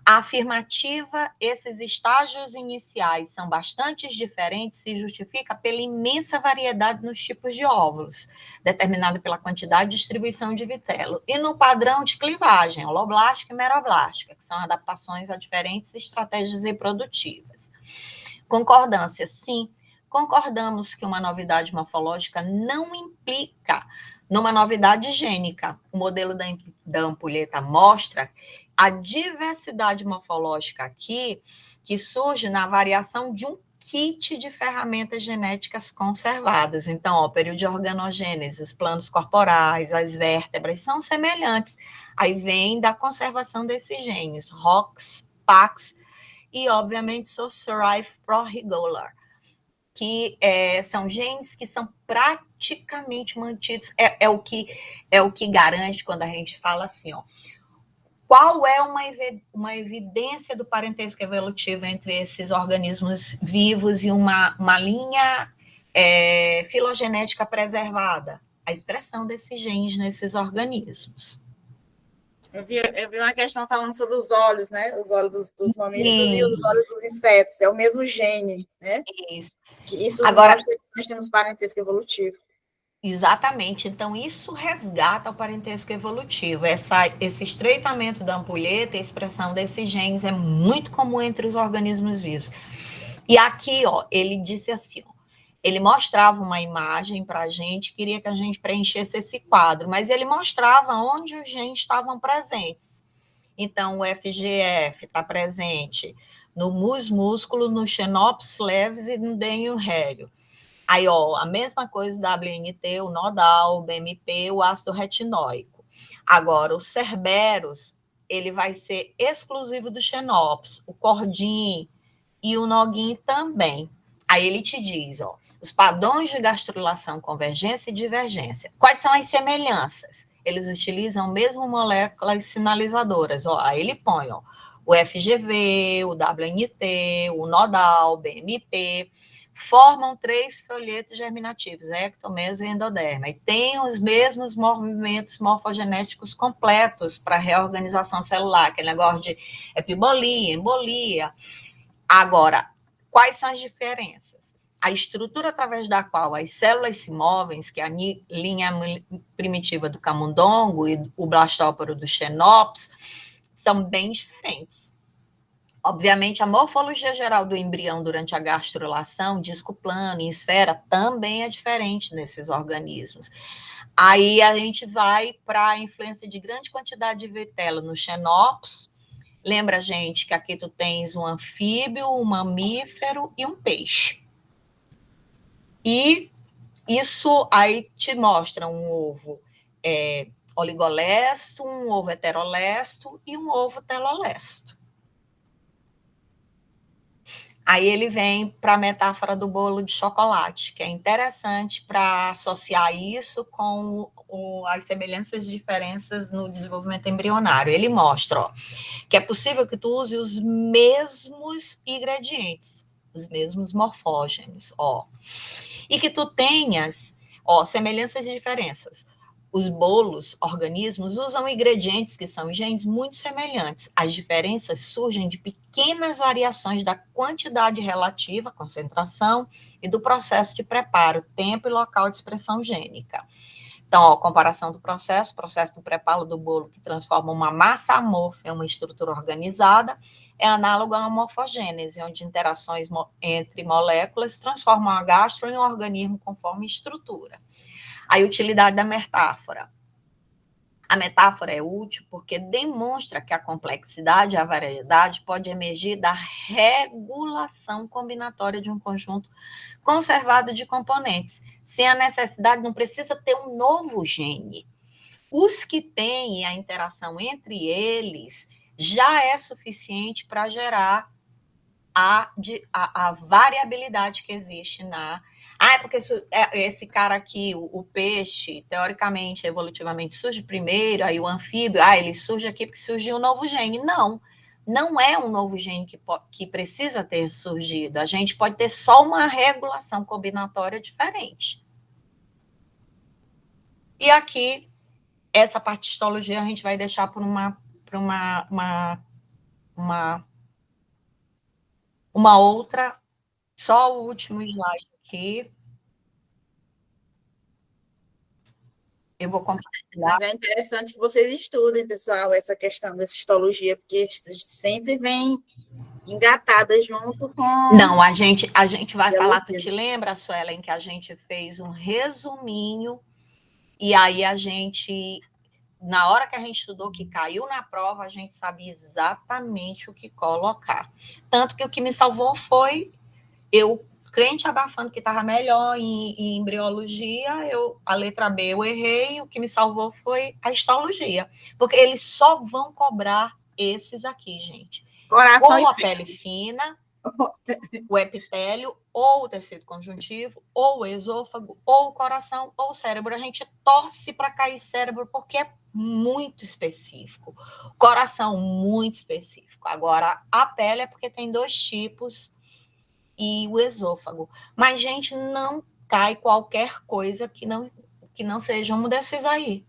a afirmativa, esses estágios iniciais são bastante diferentes, se justifica pela imensa variedade nos tipos de óvulos, determinada pela quantidade de distribuição de vitelo, e no padrão de clivagem, holoblástica e meroblástica, que são adaptações a diferentes estratégias reprodutivas. Concordância, sim. Concordamos que uma novidade morfológica não implica numa novidade gênica. O modelo da ampulheta mostra a diversidade morfológica aqui, que surge na variação de um kit de ferramentas genéticas conservadas. Então, o período de organogênese, os planos corporais, as vértebras são semelhantes. Aí vem da conservação desses genes, ROX, PAX e, obviamente, Sorcerife prorigolar, que são genes que são praticamente mantidos. É o que garante quando a gente fala assim, qual é uma evidência do parentesco evolutivo entre esses organismos vivos e uma linha filogenética preservada? A expressão desses genes nesses organismos. Eu vi uma questão falando sobre os olhos, né? Os olhos dos mamíferos e os olhos dos insetos. É o mesmo gene, né? Isso. Isso Agora, mostra que nós temos parentesco evolutivo. Exatamente. Então, isso resgata o parentesco evolutivo. Esse estreitamento da ampulheta e a expressão desses genes é muito comum entre os organismos vivos. E aqui, ele disse assim, ele mostrava uma imagem para a gente, queria que a gente preenchesse esse quadro, mas ele mostrava onde os genes estavam presentes. Então, o FGF está presente no mus músculo, no Xenopus leves e no dengue rélio. Aí, a mesma coisa o WNT, o nodal, o BMP, o ácido retinóico. Agora, o Cerberus, ele vai ser exclusivo do Xenopus, o Cordim e o Noguin também. Aí ele te diz, os padrões de gastrulação, convergência e divergência. Quais são as semelhanças? Eles utilizam mesmo moléculas sinalizadoras. Aí ele põe, o FGV, o WNT, o nodal, o BMP, formam 3 folhetos germinativos, ectomeso e endoderma, e têm os mesmos movimentos morfogenéticos completos para reorganização celular, aquele negócio de epibolia, embolia. Agora, quais são as diferenças? A estrutura através da qual as células se movem, que é a linha primitiva do camundongo e o blastóporo do Xenopus, são bem diferentes. Obviamente, a morfologia geral do embrião durante a gastrulação, disco plano e esfera, também é diferente nesses organismos. Aí a gente vai para a influência de grande quantidade de vitelo no Xenopus. Lembra, gente, que aqui tu tens um anfíbio, um mamífero e um peixe. E isso aí te mostra um ovo oligolesto, um ovo heterolesto e um ovo telolesto. Aí ele vem para a metáfora do bolo de chocolate, que é interessante para associar isso com as semelhanças e diferenças no desenvolvimento embrionário. Ele mostra que é possível que tu use os mesmos ingredientes, os mesmos morfógenos, e que tu tenhas semelhanças e diferenças. Os bolos, organismos, usam ingredientes que são genes muito semelhantes. As diferenças surgem de pequenas variações da quantidade relativa, concentração, e do processo de preparo, tempo e local de expressão gênica. Então, comparação do processo do preparo do bolo, que transforma uma massa amorfa em uma estrutura organizada, é análogo a uma morfogênese, onde interações entre moléculas transformam a gastro em um organismo conforme estrutura. A utilidade da metáfora. A metáfora é útil porque demonstra que a complexidade e a variedade pode emergir da regulação combinatória de um conjunto conservado de componentes. Sem a necessidade, não precisa ter um novo gene. Os que têm a interação entre eles já é suficiente para gerar a variabilidade que existe na... é porque esse cara aqui, o peixe, teoricamente, evolutivamente, surge primeiro, aí o anfíbio, ele surge aqui porque surgiu um novo gene. Não, não é um novo gene que precisa ter surgido. A gente pode ter só uma regulação combinatória diferente. E aqui, essa parte de histologia a gente vai deixar por uma outra, só o último slide aqui. Eu vou compartilhar. Mas é interessante que vocês estudem, pessoal, essa questão da histologia, porque sempre vem engatada junto com... Não, a gente vai falar, tu te lembra, Suelen, que a gente fez um resuminho, e aí a gente, na hora que a gente estudou, que caiu na prova, a gente sabia exatamente o que colocar. Tanto que o que me salvou foi eu, crente abafando que estava melhor em embriologia, a letra B eu errei, o que me salvou foi a histologia. Porque eles só vão cobrar esses aqui, gente. Coração ou a pele fina, o epitélio, ou o tecido conjuntivo, ou o esôfago, ou o coração, ou o cérebro. A gente torce para cair cérebro porque é muito específico. Coração, muito específico. Agora, a pele é porque tem 2 tipos e o esôfago. Mas, gente, não cai qualquer coisa que não seja um desses aí.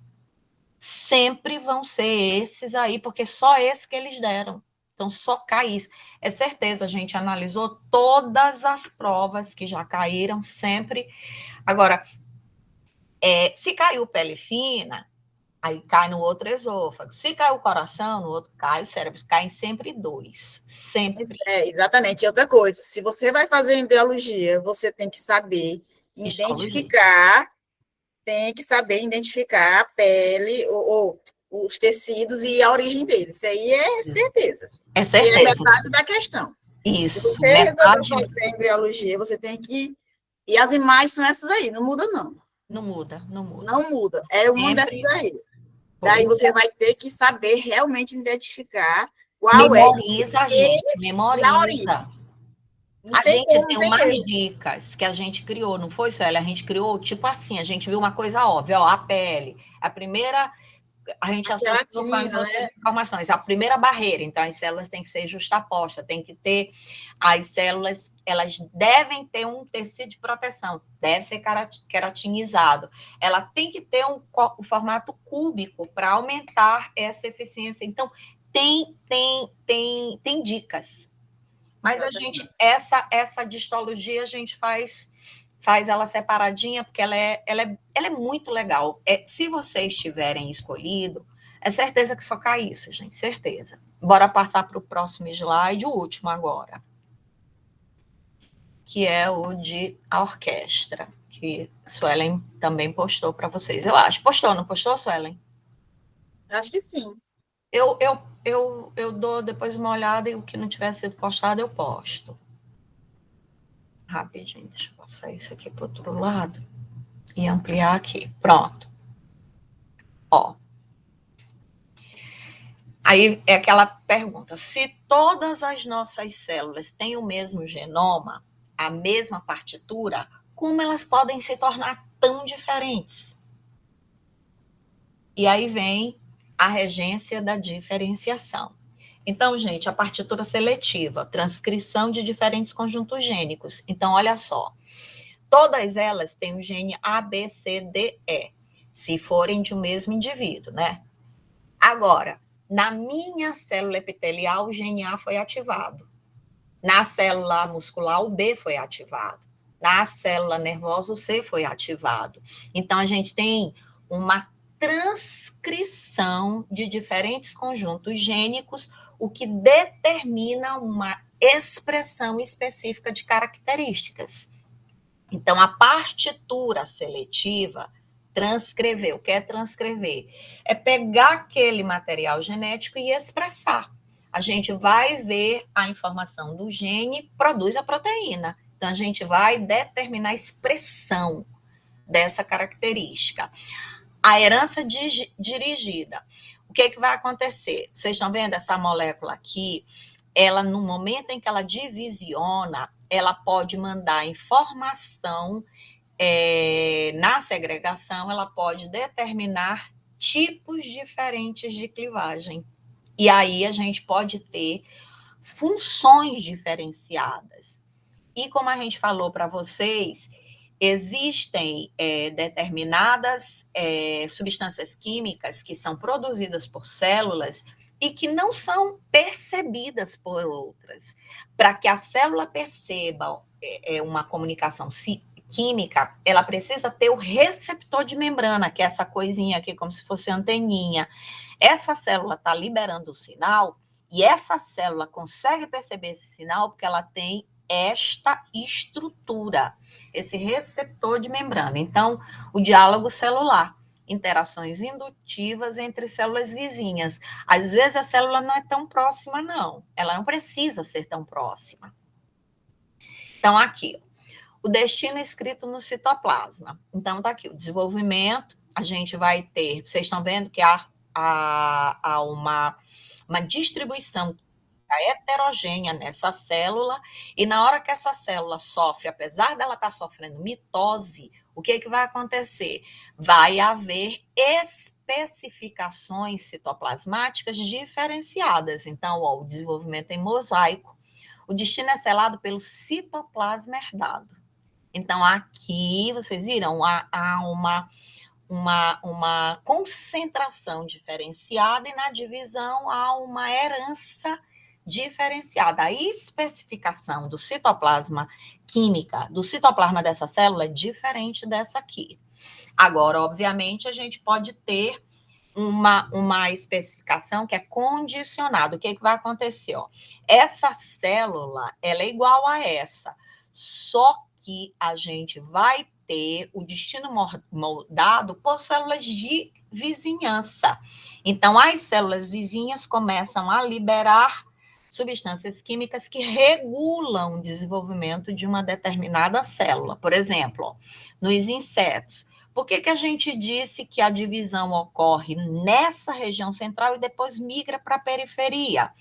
Sempre vão ser esses aí, porque só esse que eles deram. Então, só cai isso. É certeza, a gente analisou todas as provas que já caíram, sempre. Agora, se caiu pele fina, aí cai no outro esôfago. Se cai o coração, no outro cai o cérebro. Caem sempre 2. Sempre. Exatamente. Outra coisa, se você vai fazer embriologia, você tem que saber identificar, a pele, ou os tecidos e a origem deles. Isso aí é certeza. É certeza. E é metade da questão. Isso. Se você resolver fazer embriologia, você tem que... E as imagens são essas aí, não muda, não. Não muda. Não muda. É uma dessas aí. Daí você vai ter que saber realmente identificar qual memoriza, gente. Memoriza. A gente tem umas dicas que a gente criou, não foi, Sueli? A gente criou, tipo assim, a gente viu uma coisa óbvia, a pele. A primeira, a gente associou com as outras informações. A primeira barreira, então as células têm que ser justapostas, tem que ter, as células, elas devem ter um tecido de proteção, deve ser queratinizado. Ela tem que ter um formato cúbico para aumentar essa eficiência. Então, tem dicas. Mas a gente, essa distologia, a gente faz ela separadinha, porque ela é muito legal. Se vocês tiverem escolhido, é certeza que só cai isso, gente, certeza. Bora passar para o próximo slide, o último agora. Que é o de a orquestra, que Suelen também postou para vocês. Eu acho. Postou, não postou, Suelen? Acho que sim. Eu dou depois uma olhada e o que não tiver sido postado, eu posto. Rapidinho, deixa eu passar isso aqui para o outro lado e ampliar aqui. Pronto. Ó. Aí é aquela pergunta: se todas as nossas células têm o mesmo genoma, a mesma partitura, como elas podem se tornar tão diferentes? E aí vem a regência da diferenciação. Então, gente, a partitura seletiva, transcrição de diferentes conjuntos gênicos. Então, olha só, todas elas têm o gene A, B, C, D, E, se forem de um mesmo indivíduo, né? Agora, na minha célula epitelial, o gene A foi ativado. Na célula muscular, o B foi ativado. Na célula nervosa, o C foi ativado. Então, a gente tem uma transcrição de diferentes conjuntos gênicos, o que determina uma expressão específica de características. Então, a partitura seletiva Transcrever. O que é transcrever? É pegar aquele material genético e expressar. A gente vai ver a informação do gene, produz a proteína. Então, a gente vai determinar a expressão dessa característica. A herança dirigida. O que vai acontecer? Vocês estão vendo essa molécula aqui? Ela, no momento em que ela divisiona, ela pode mandar informação na segregação, ela pode determinar tipos diferentes de clivagem. E aí a gente pode ter funções diferenciadas. E como a gente falou para vocês, existem determinadas substâncias químicas que são produzidas por células e que não são percebidas por outras. Para que a célula perceba uma comunicação química, ela precisa ter o receptor de membrana, que é essa coisinha aqui, como se fosse anteninha. Essa célula está liberando o sinal e essa célula consegue perceber esse sinal porque ela tem esta estrutura, esse receptor de membrana. Então, o diálogo celular, interações indutivas entre células vizinhas. Às vezes a célula não é tão próxima, não. Ela não precisa ser tão próxima. Então, aqui, o destino escrito no citoplasma. Então, tá aqui, o desenvolvimento, a gente vai ter, vocês estão vendo que há uma distribuição heterogênea nessa célula, e na hora que essa célula sofre, apesar dela estar sofrendo mitose, o que vai acontecer? Vai haver especificações citoplasmáticas diferenciadas. Então, o desenvolvimento em mosaico, o destino é selado pelo citoplasma herdado. Então, aqui, vocês viram, há uma concentração diferenciada e na divisão há uma herança diferenciada. A especificação do citoplasma química, do citoplasma dessa célula é diferente dessa aqui. Agora, obviamente, a gente pode ter uma especificação que é condicionada. O que vai acontecer? Essa célula, ela é igual a essa, só que a gente vai ter o destino moldado por células de vizinhança. Então, as células vizinhas começam a liberar substâncias químicas que regulam o desenvolvimento de uma determinada célula. Por exemplo, nos insetos. Por que a gente disse que a divisão ocorre nessa região central e depois migra para a periferia?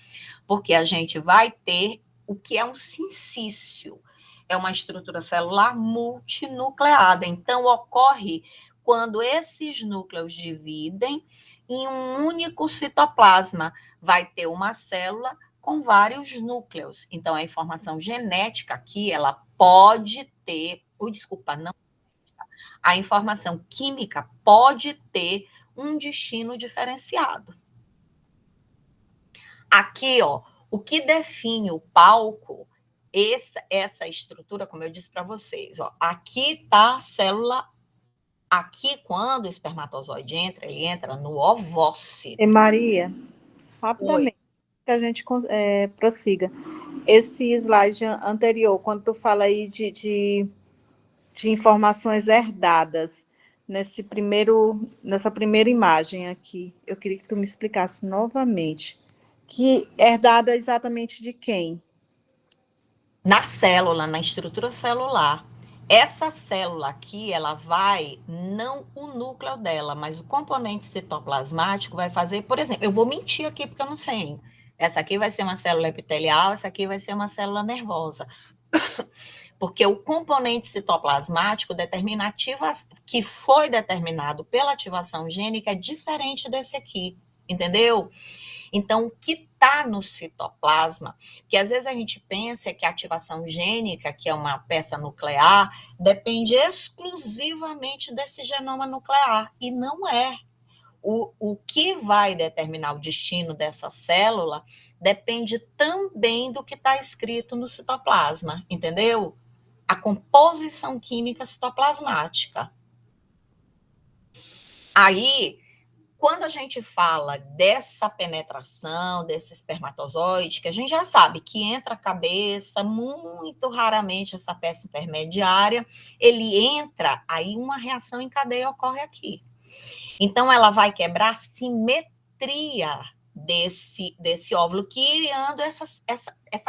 Porque a gente vai ter o que é um sincício. É uma estrutura celular multinucleada. Então, ocorre quando esses núcleos dividem em um único citoplasma. Vai ter uma célula com vários núcleos. Então, a informação genética aqui, ela pode ter... não. A informação química pode ter um destino diferenciado. Aqui, o que define o palco, essa estrutura, como eu disse para vocês, aqui está a célula. Aqui, quando o espermatozoide entra, ele entra no ovócito. E Maria, rapidamente, que a gente prossiga. Esse slide anterior, quando tu fala aí de informações herdadas, nessa primeira imagem aqui, eu queria que tu me explicasse novamente. Que herdada exatamente de quem? Na célula, na estrutura celular. Essa célula aqui, ela vai, não o núcleo dela, mas o componente citoplasmático vai fazer, por exemplo, eu vou mentir aqui porque eu não sei. Essa aqui vai ser uma célula epitelial, essa aqui vai ser uma célula nervosa. Porque o componente citoplasmático determina que foi determinado pela ativação gênica é diferente desse aqui, entendeu? Então, o que está no citoplasma, que às vezes a gente pensa que a ativação gênica, que é uma peça nuclear, depende exclusivamente desse genoma nuclear, e não é. O que vai determinar o destino dessa célula depende também do que está escrito no citoplasma, entendeu? A composição química citoplasmática. Aí, quando a gente fala dessa penetração, desse espermatozoide, que a gente já sabe que entra a cabeça, muito raramente essa peça intermediária, ele entra, aí uma reação em cadeia ocorre aqui. Então, ela vai quebrar a simetria desse óvulo, criando essa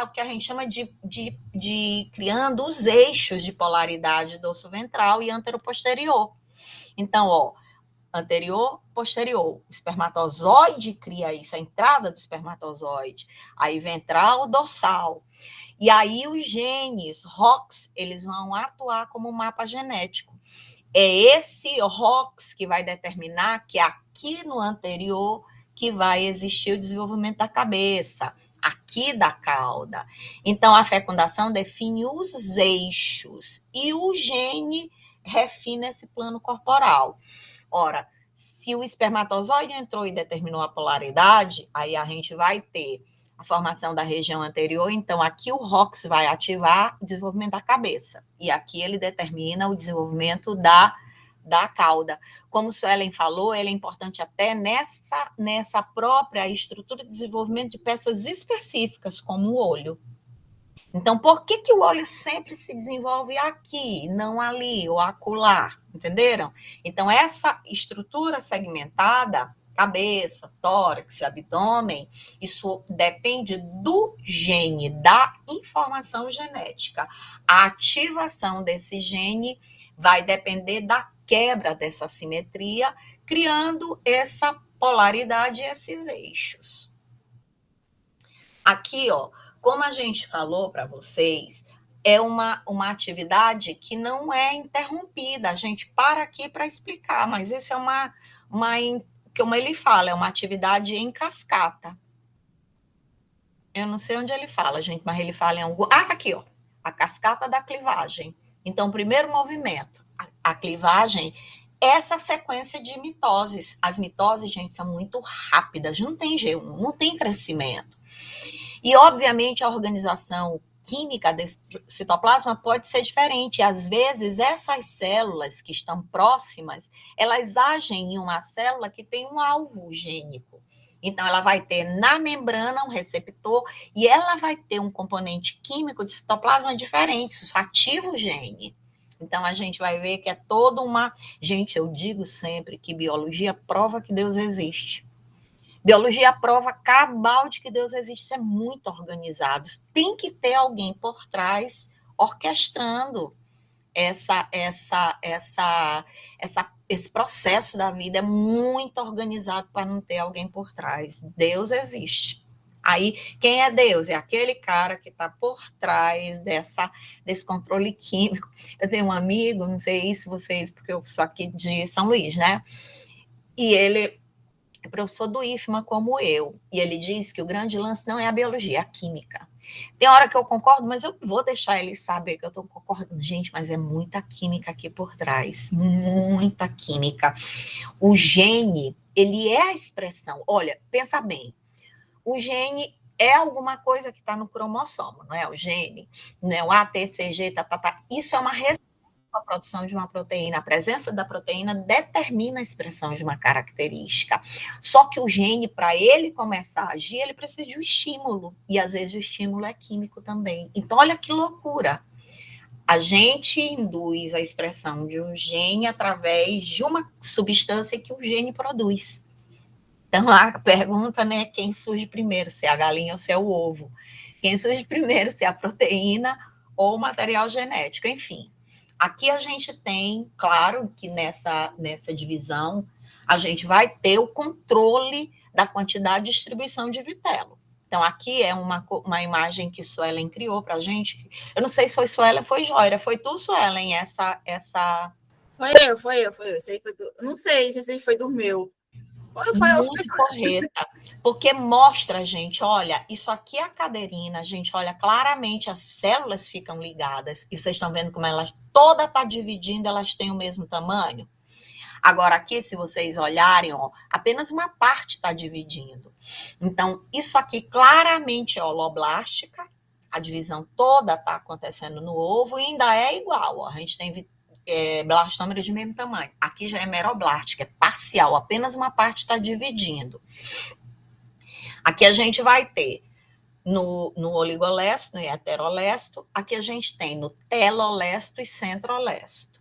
o que a gente chama de criando os eixos de polaridade dorso-ventral e antero-posterior. Então, ó, anterior, posterior. O espermatozoide cria isso, a entrada do espermatozoide. Aí ventral, dorsal. E aí os genes ROX, eles vão atuar como um mapa genético. É esse ROX que vai determinar que aqui no anterior que vai existir o desenvolvimento da cabeça, aqui da cauda. Então, a fecundação define os eixos e o gene refina esse plano corporal. Ora, se o espermatozoide entrou e determinou a polaridade, aí a gente vai ter a formação da região anterior, então aqui o ROX vai ativar o desenvolvimento da cabeça, e aqui ele determina o desenvolvimento da cauda. Como o Suelen falou, ele é importante até nessa própria estrutura de desenvolvimento de peças específicas, como o olho. Então, por que o olho sempre se desenvolve aqui, não ali ou acolá? Entenderam? Então, essa estrutura segmentada, cabeça, tórax, abdômen, isso depende do gene, da informação genética. A ativação desse gene vai depender da quebra dessa simetria, criando essa polaridade e esses eixos. Aqui, ó, como a gente falou para vocês, é uma atividade que não é interrompida. A gente para aqui para explicar, mas isso é como ele fala, é uma atividade em cascata. Eu não sei onde ele fala, gente, mas ele fala em algum... Ah, tá aqui, ó. A cascata da clivagem. Então, primeiro movimento, a clivagem, essa sequência de mitoses. As mitoses, gente, são muito rápidas, não tem G1, não tem crescimento. E, obviamente, a organização química desse citoplasma pode ser diferente. Às vezes, essas células que estão próximas, elas agem em uma célula que tem um alvo gênico. Então, ela vai ter na membrana um receptor e ela vai ter um componente químico de citoplasma diferente. Isso ativa o gene. Então, a gente vai ver que é toda uma... Gente, eu digo sempre que biologia prova que Deus existe. Biologia prova cabal de que Deus existe, isso é muito organizado. Tem que ter alguém por trás orquestrando esse processo da vida. É muito organizado para não ter alguém por trás. Deus existe. Aí, quem é Deus? É aquele cara que está por trás desse controle químico. Eu tenho um amigo, não sei se vocês, porque eu sou aqui de São Luís, né? E ele é professor do IFMA como eu, e ele diz que o grande lance não é a biologia, é a química. Tem hora que eu concordo, mas eu vou deixar ele saber que eu estou concordando. Gente, mas é muita química aqui por trás, muita química. O gene, ele é a expressão, olha, pensa bem, o gene é alguma coisa que está no cromossomo, não é? O gene, não é o ATCG, isso é uma a produção de uma proteína, a presença da proteína determina a expressão de uma característica. Só que o gene, para ele começar a agir, ele precisa de um estímulo. E às vezes o estímulo é químico também. Então, olha que loucura. A gente induz a expressão de um gene através de uma substância que o gene produz. Então, a pergunta, né, quem surge primeiro, se é a galinha ou se é o ovo. Quem surge primeiro, se é a proteína ou o material genético, enfim. Aqui a gente tem, claro, que nessa divisão, a gente vai ter o controle da quantidade de distribuição de vitelo. Então, aqui é uma imagem que Suelen criou para a gente. Eu não sei se foi Suelen ou foi Joira. Foi tu, Suelen, essa... Foi eu. Não sei se foi do meu. Muito correta, porque mostra, gente, olha, isso aqui é a caderina, gente, olha, claramente as células ficam ligadas, e vocês estão vendo como elas toda está dividindo, elas têm o mesmo tamanho. Agora aqui, se vocês olharem, ó, apenas uma parte está dividindo. Então, isso aqui claramente é holoblástica, a divisão toda está acontecendo no ovo e ainda é igual, ó, a gente tem blastômero de mesmo tamanho. Aqui já é meroblasto, que é parcial, apenas uma parte está dividindo. Aqui a gente vai ter no oligolesto, no heterolesto, aqui a gente tem no telolesto e centrolesto.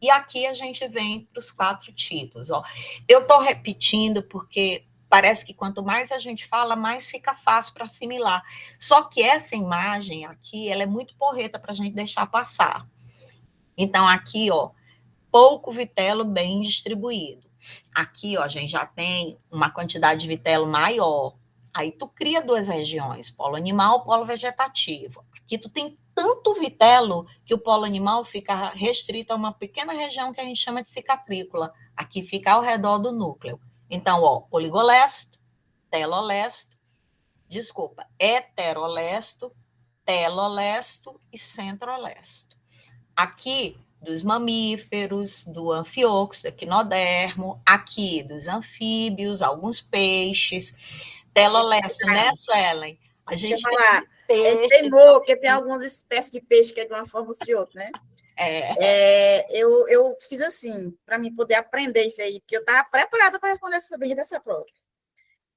E aqui a gente vem para os 4 tipos. Ó. Eu estou repetindo porque parece que quanto mais a gente fala, mais fica fácil para assimilar. Só que essa imagem aqui, ela é muito porreta para a gente deixar passar. Então, aqui, ó, pouco vitelo bem distribuído. Aqui, ó, a gente já tem uma quantidade de vitelo maior. Aí tu cria 2 regiões, polo animal, polo vegetativo. Aqui tu tem tanto vitelo que o polo animal fica restrito a uma pequena região que a gente chama de cicatrícula. Aqui fica ao redor do núcleo. Então, ó, oligolesto, telolesto, heterolesto, telolesto e centrolesto. Aqui, dos mamíferos, do anfíoxo, do equinodermo, aqui dos anfíbios, alguns peixes, telolesto, né, Suelen? A gente Deixa eu falar. tem É peixe. temor, porque tem algumas espécies de peixe que é de uma forma ou de outra, né? Eu fiz assim, para mim poder aprender isso aí, porque eu estava preparada para responder dessa prova.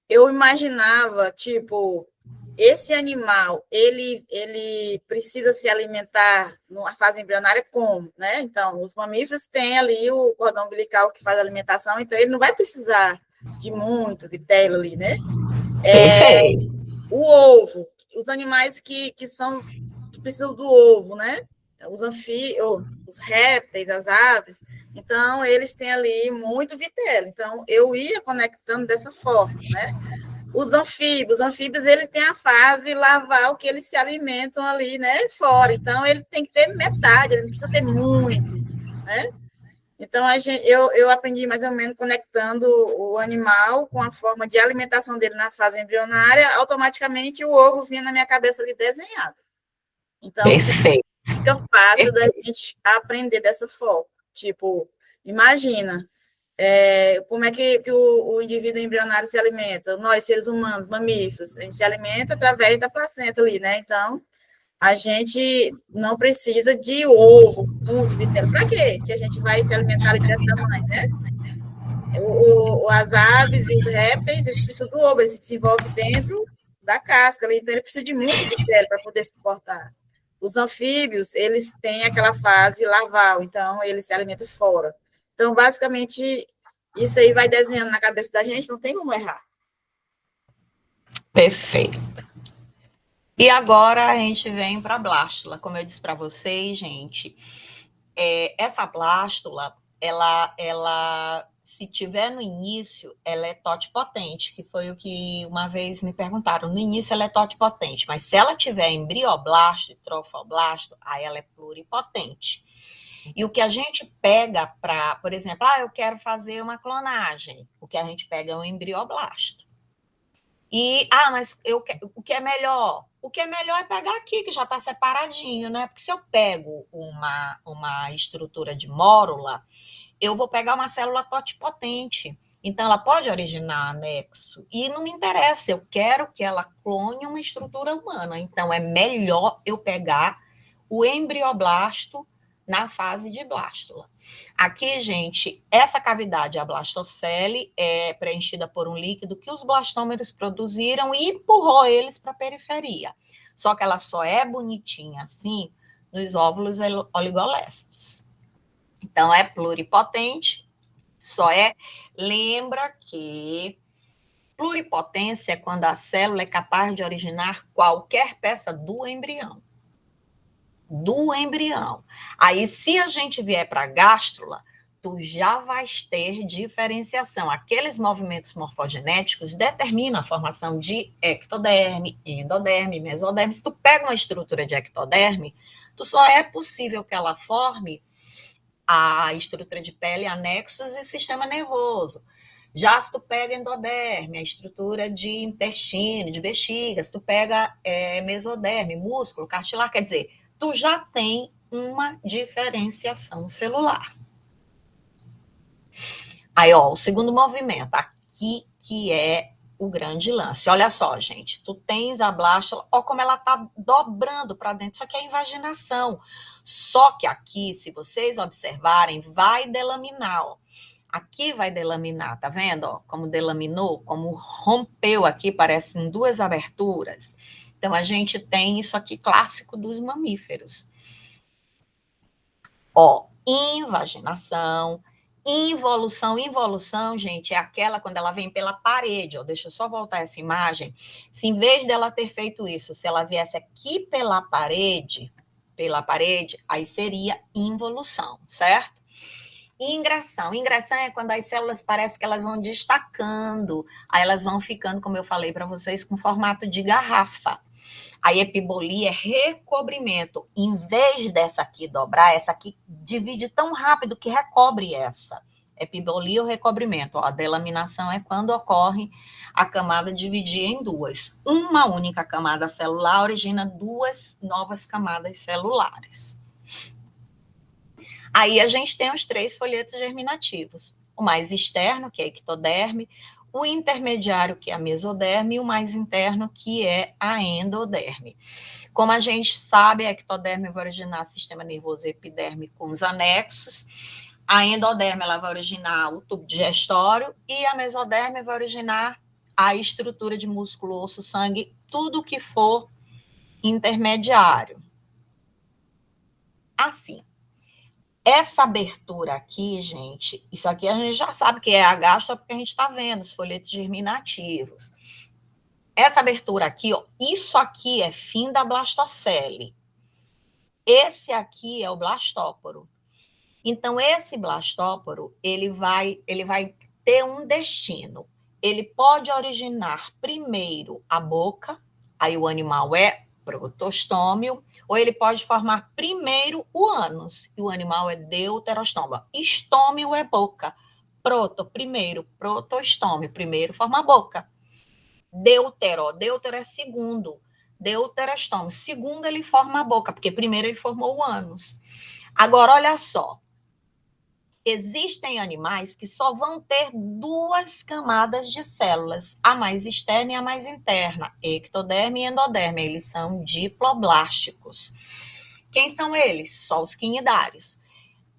Eu imaginava, tipo, esse animal, ele precisa se alimentar numa fase embrionária como, né? Então, os mamíferos têm ali o cordão umbilical que faz a alimentação, então ele não vai precisar de muito vitelo ali, né? Perfeito. O ovo, os animais que precisam do ovo, né? Os répteis, as aves, então eles têm ali muito vitelo. Então, eu ia conectando dessa forma, né? Os anfíbios, eles têm a fase lavar que eles se alimentam ali, né, fora. Então, ele tem que ter metade, ele não precisa ter muito, né? Então, eu aprendi mais ou menos conectando o animal com a forma de alimentação dele na fase embrionária, automaticamente o ovo vinha na minha cabeça ali desenhado. Então, Perfeito. fica fácil da gente aprender dessa forma. Tipo, imagina, como é que o indivíduo embrionário se alimenta? Nós, seres humanos, mamíferos, a gente se alimenta através da placenta ali, né? Então, a gente não precisa de ovo, muito vitelo. Para quê? Que a gente vai se alimentar ali direto da mãe, né? As aves e os répteis, eles precisam do ovo, eles se desenvolvem dentro da casca, ali, então ele precisa de muito vitelo para poder suportar. Os anfíbios, eles têm aquela fase larval, então eles se alimentam fora. Então, basicamente, isso aí vai desenhando na cabeça da gente, não tem como errar. Perfeito. E agora a gente vem para a blástula. Como eu disse para vocês, gente, essa blástula, ela, se tiver no início, ela é totipotente, que foi o que uma vez me perguntaram. No início ela é totipotente, mas se ela tiver embrioblasto e trofoblasto, aí ela é pluripotente. E o que a gente pega para, por exemplo, eu quero fazer uma clonagem, o que a gente pega é um embrioblasto. E, mas o que é melhor? O que é melhor é pegar aqui, que já está separadinho, né? Porque se eu pego uma estrutura de mórula, eu vou pegar uma célula totipotente. Então, ela pode originar anexo. E não me interessa, eu quero que ela clone uma estrutura humana. Então, é melhor eu pegar o embrioblasto na fase de blástula. Aqui, gente, essa cavidade, a blastocele, é preenchida por um líquido que os blastômeros produziram e empurrou eles para a periferia. Só que ela só é bonitinha assim nos óvulos oligolestos. Então, é pluripotente, lembra que pluripotência é quando a célula é capaz de originar qualquer peça do embrião. Aí, se a gente vier para a gástrula, tu já vais ter diferenciação. Aqueles movimentos morfogenéticos determinam a formação de ectoderme, endoderme, mesoderme. Se tu pega uma estrutura de ectoderme, só é possível que ela forme a estrutura de pele, anexos e sistema nervoso. Já se tu pega endoderme, a estrutura de intestino, de bexiga, se tu pega mesoderme, músculo, cartilagem, quer dizer, tu já tem uma diferenciação celular. Aí, ó, o segundo movimento, aqui que é o grande lance. Olha só, gente, tu tens a blástula, ó como ela tá dobrando para dentro, isso aqui é invaginação. Só que aqui, se vocês observarem, vai delaminar, ó. Aqui vai delaminar, tá vendo, ó? Como delaminou, como rompeu aqui, parecem duas aberturas. Então, a gente tem isso aqui clássico dos mamíferos. Ó, invaginação, involução. Involução, gente, é aquela quando ela vem pela parede, ó. Deixa eu só voltar essa imagem. Se em vez dela ter feito isso, se ela viesse aqui pela parede, aí seria involução, certo? Ingressão. Ingressão é quando as células parece que elas vão destacando, aí elas vão ficando, como eu falei para vocês, com formato de garrafa. A epibolia é recobrimento. Em vez dessa aqui dobrar, essa aqui divide tão rápido que recobre essa. Epibolia ou recobrimento. Ó, a delaminação é quando ocorre a camada dividir em duas. Uma única camada celular origina duas novas camadas celulares. Aí a gente tem os 3 folhetos germinativos. O mais externo, que é a ectoderme, o intermediário, que é a mesoderme, e o mais interno, que é a endoderme. Como a gente sabe, a ectoderme vai originar o sistema nervoso epidérmico com os anexos, a endoderme ela vai originar o tubo digestório e a mesoderme vai originar a estrutura de músculo, osso, sangue, tudo que for intermediário. Assim. Essa abertura aqui, gente, isso aqui a gente já sabe que é a gástrula porque a gente está vendo os folhetos germinativos. Essa abertura aqui, ó, isso aqui é fim da blastocele. Esse aqui é o blastóporo. Então, esse blastóporo, ele vai ter um destino. Ele pode originar primeiro a boca, aí o animal é protostômio, ou ele pode formar primeiro o ânus, e o animal é deuterostômio. Estômio é boca. Primeiro, protostômio, primeiro forma a boca. Deutero é segundo. Deuterostômio, segundo ele forma a boca, porque primeiro ele formou o ânus. Agora, olha só. Existem animais que só vão ter 2 camadas de células, a mais externa e a mais interna, ectoderme e endoderme. Eles são diploblásticos. Quem são eles? Só os quinidários.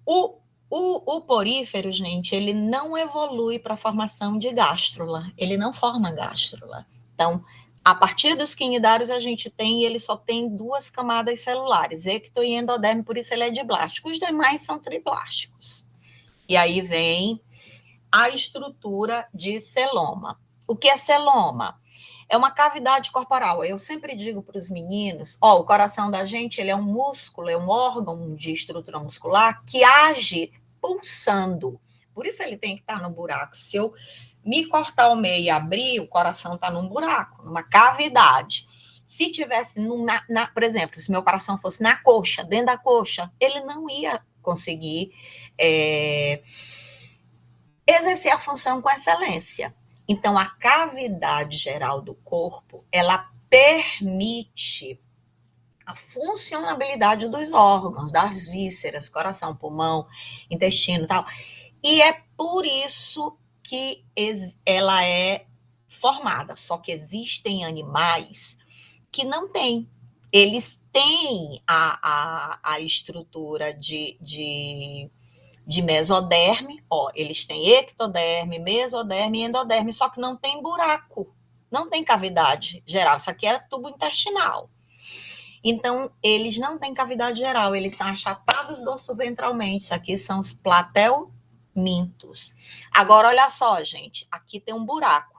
O porífero, gente, ele não evolui para a formação de gástrula, ele não forma gástrula. Então, a partir dos quinidários, a gente tem, ele só tem 2 camadas celulares, ecto e endoderme, por isso ele é diblástico. Os demais são triblásticos. E aí vem a estrutura de celoma. O que é celoma? É uma cavidade corporal. Eu sempre digo para os meninos, ó, o coração da gente, ele é um músculo, é um órgão de estrutura muscular que age pulsando. Por isso ele tem que estar no buraco. Se eu me cortar ao meio e abrir, o coração está num buraco, numa cavidade. Se tivesse, por exemplo, se meu coração fosse na coxa, dentro da coxa, ele não ia conseguir exercer a função com excelência. Então, a cavidade geral do corpo, ela permite a funcionabilidade dos órgãos, das vísceras, coração, pulmão, intestino e tal. E é por isso que ela é formada. Só que existem animais que não têm. Eles têm a estrutura de mesoderme, ó, eles têm ectoderme, mesoderme e endoderme, só que não tem buraco, não tem cavidade geral. Isso aqui é tubo intestinal. Então, eles não têm cavidade geral, eles são achatados dorsoventralmente. Isso aqui são os platelmintos. Agora, olha só, gente, aqui tem um buraco.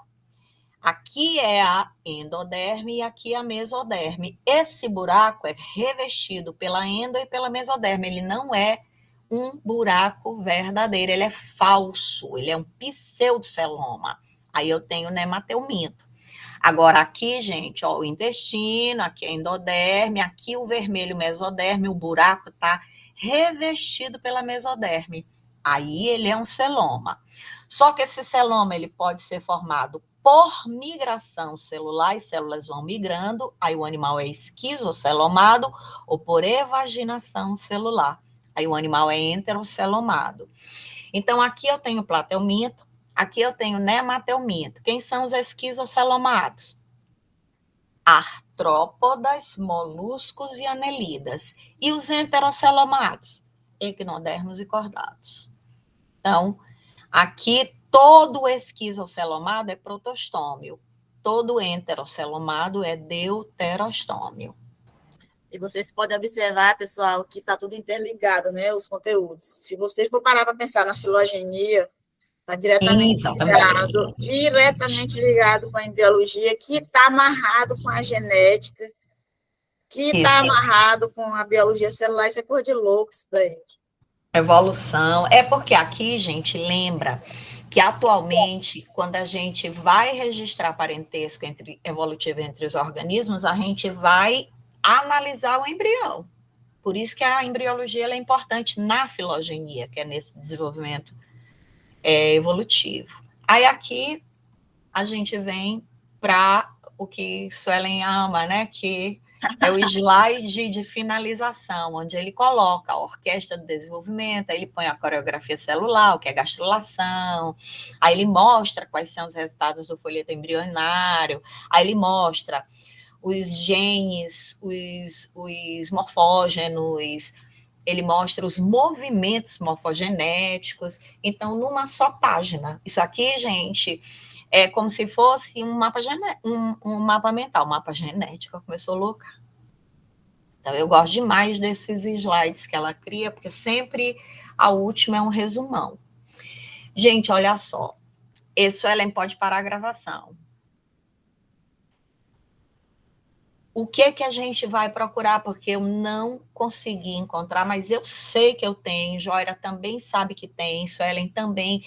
Aqui é a endoderme e aqui é a mesoderme. Esse buraco é revestido pela endo e pela mesoderme. Ele não é um buraco verdadeiro, ele é falso, ele é um pseudoceloma. Aí eu tenho nemateuminto. Agora aqui, gente, ó, o intestino, aqui é endoderme, aqui o vermelho mesoderme, o buraco tá revestido pela mesoderme. Aí ele é um celoma. Só que esse celoma, ele pode ser formado por migração celular, as células vão migrando, aí o animal é esquizocelomado, ou por evaginação celular. Aí o animal é enterocelomado. Então, aqui eu tenho platelminto, Aqui eu tenho nematelminto. Quem são os esquizocelomados? Artrópodas, moluscos e anelidas. E os enterocelomados? Equinodermos e cordados. Então, aqui todo esquizocelomado é protostômio. Todo enterocelomado é deuterostômio. E vocês podem observar, pessoal, que está tudo interligado, né? Os conteúdos. Se você for parar para pensar na filogenia, está diretamente ligado com a embriologia, que está amarrado com a genética, que está amarrado com a biologia celular. Isso é coisa de louco, isso daí. Evolução. É porque aqui, gente, lembra que atualmente, quando a gente vai registrar parentesco evolutivo entre os organismos, a gente vai analisar o embrião. Por isso que a embriologia ela é importante na filogenia, que é nesse desenvolvimento evolutivo. Aí aqui a gente vem para o que Suelen ama, né? Que é o slide de finalização, onde ele coloca a orquestra do desenvolvimento, aí ele põe a coreografia celular, o que é gastrulação, aí ele mostra quais são os resultados do folheto embrionário, aí ele mostra os genes, os morfógenos, ele mostra os movimentos morfogenéticos, então, numa só página. Isso aqui, gente, é como se fosse um mapa, um mapa mental, um mapa genético, começou louca. Então, eu gosto demais desses slides que ela cria, porque sempre a última é um resumão. Gente, olha só, esse Ellen pode parar a gravação. O que que a gente vai procurar? Porque eu não consegui encontrar, mas eu sei que eu tenho, Joira também sabe que tem, Suelen também.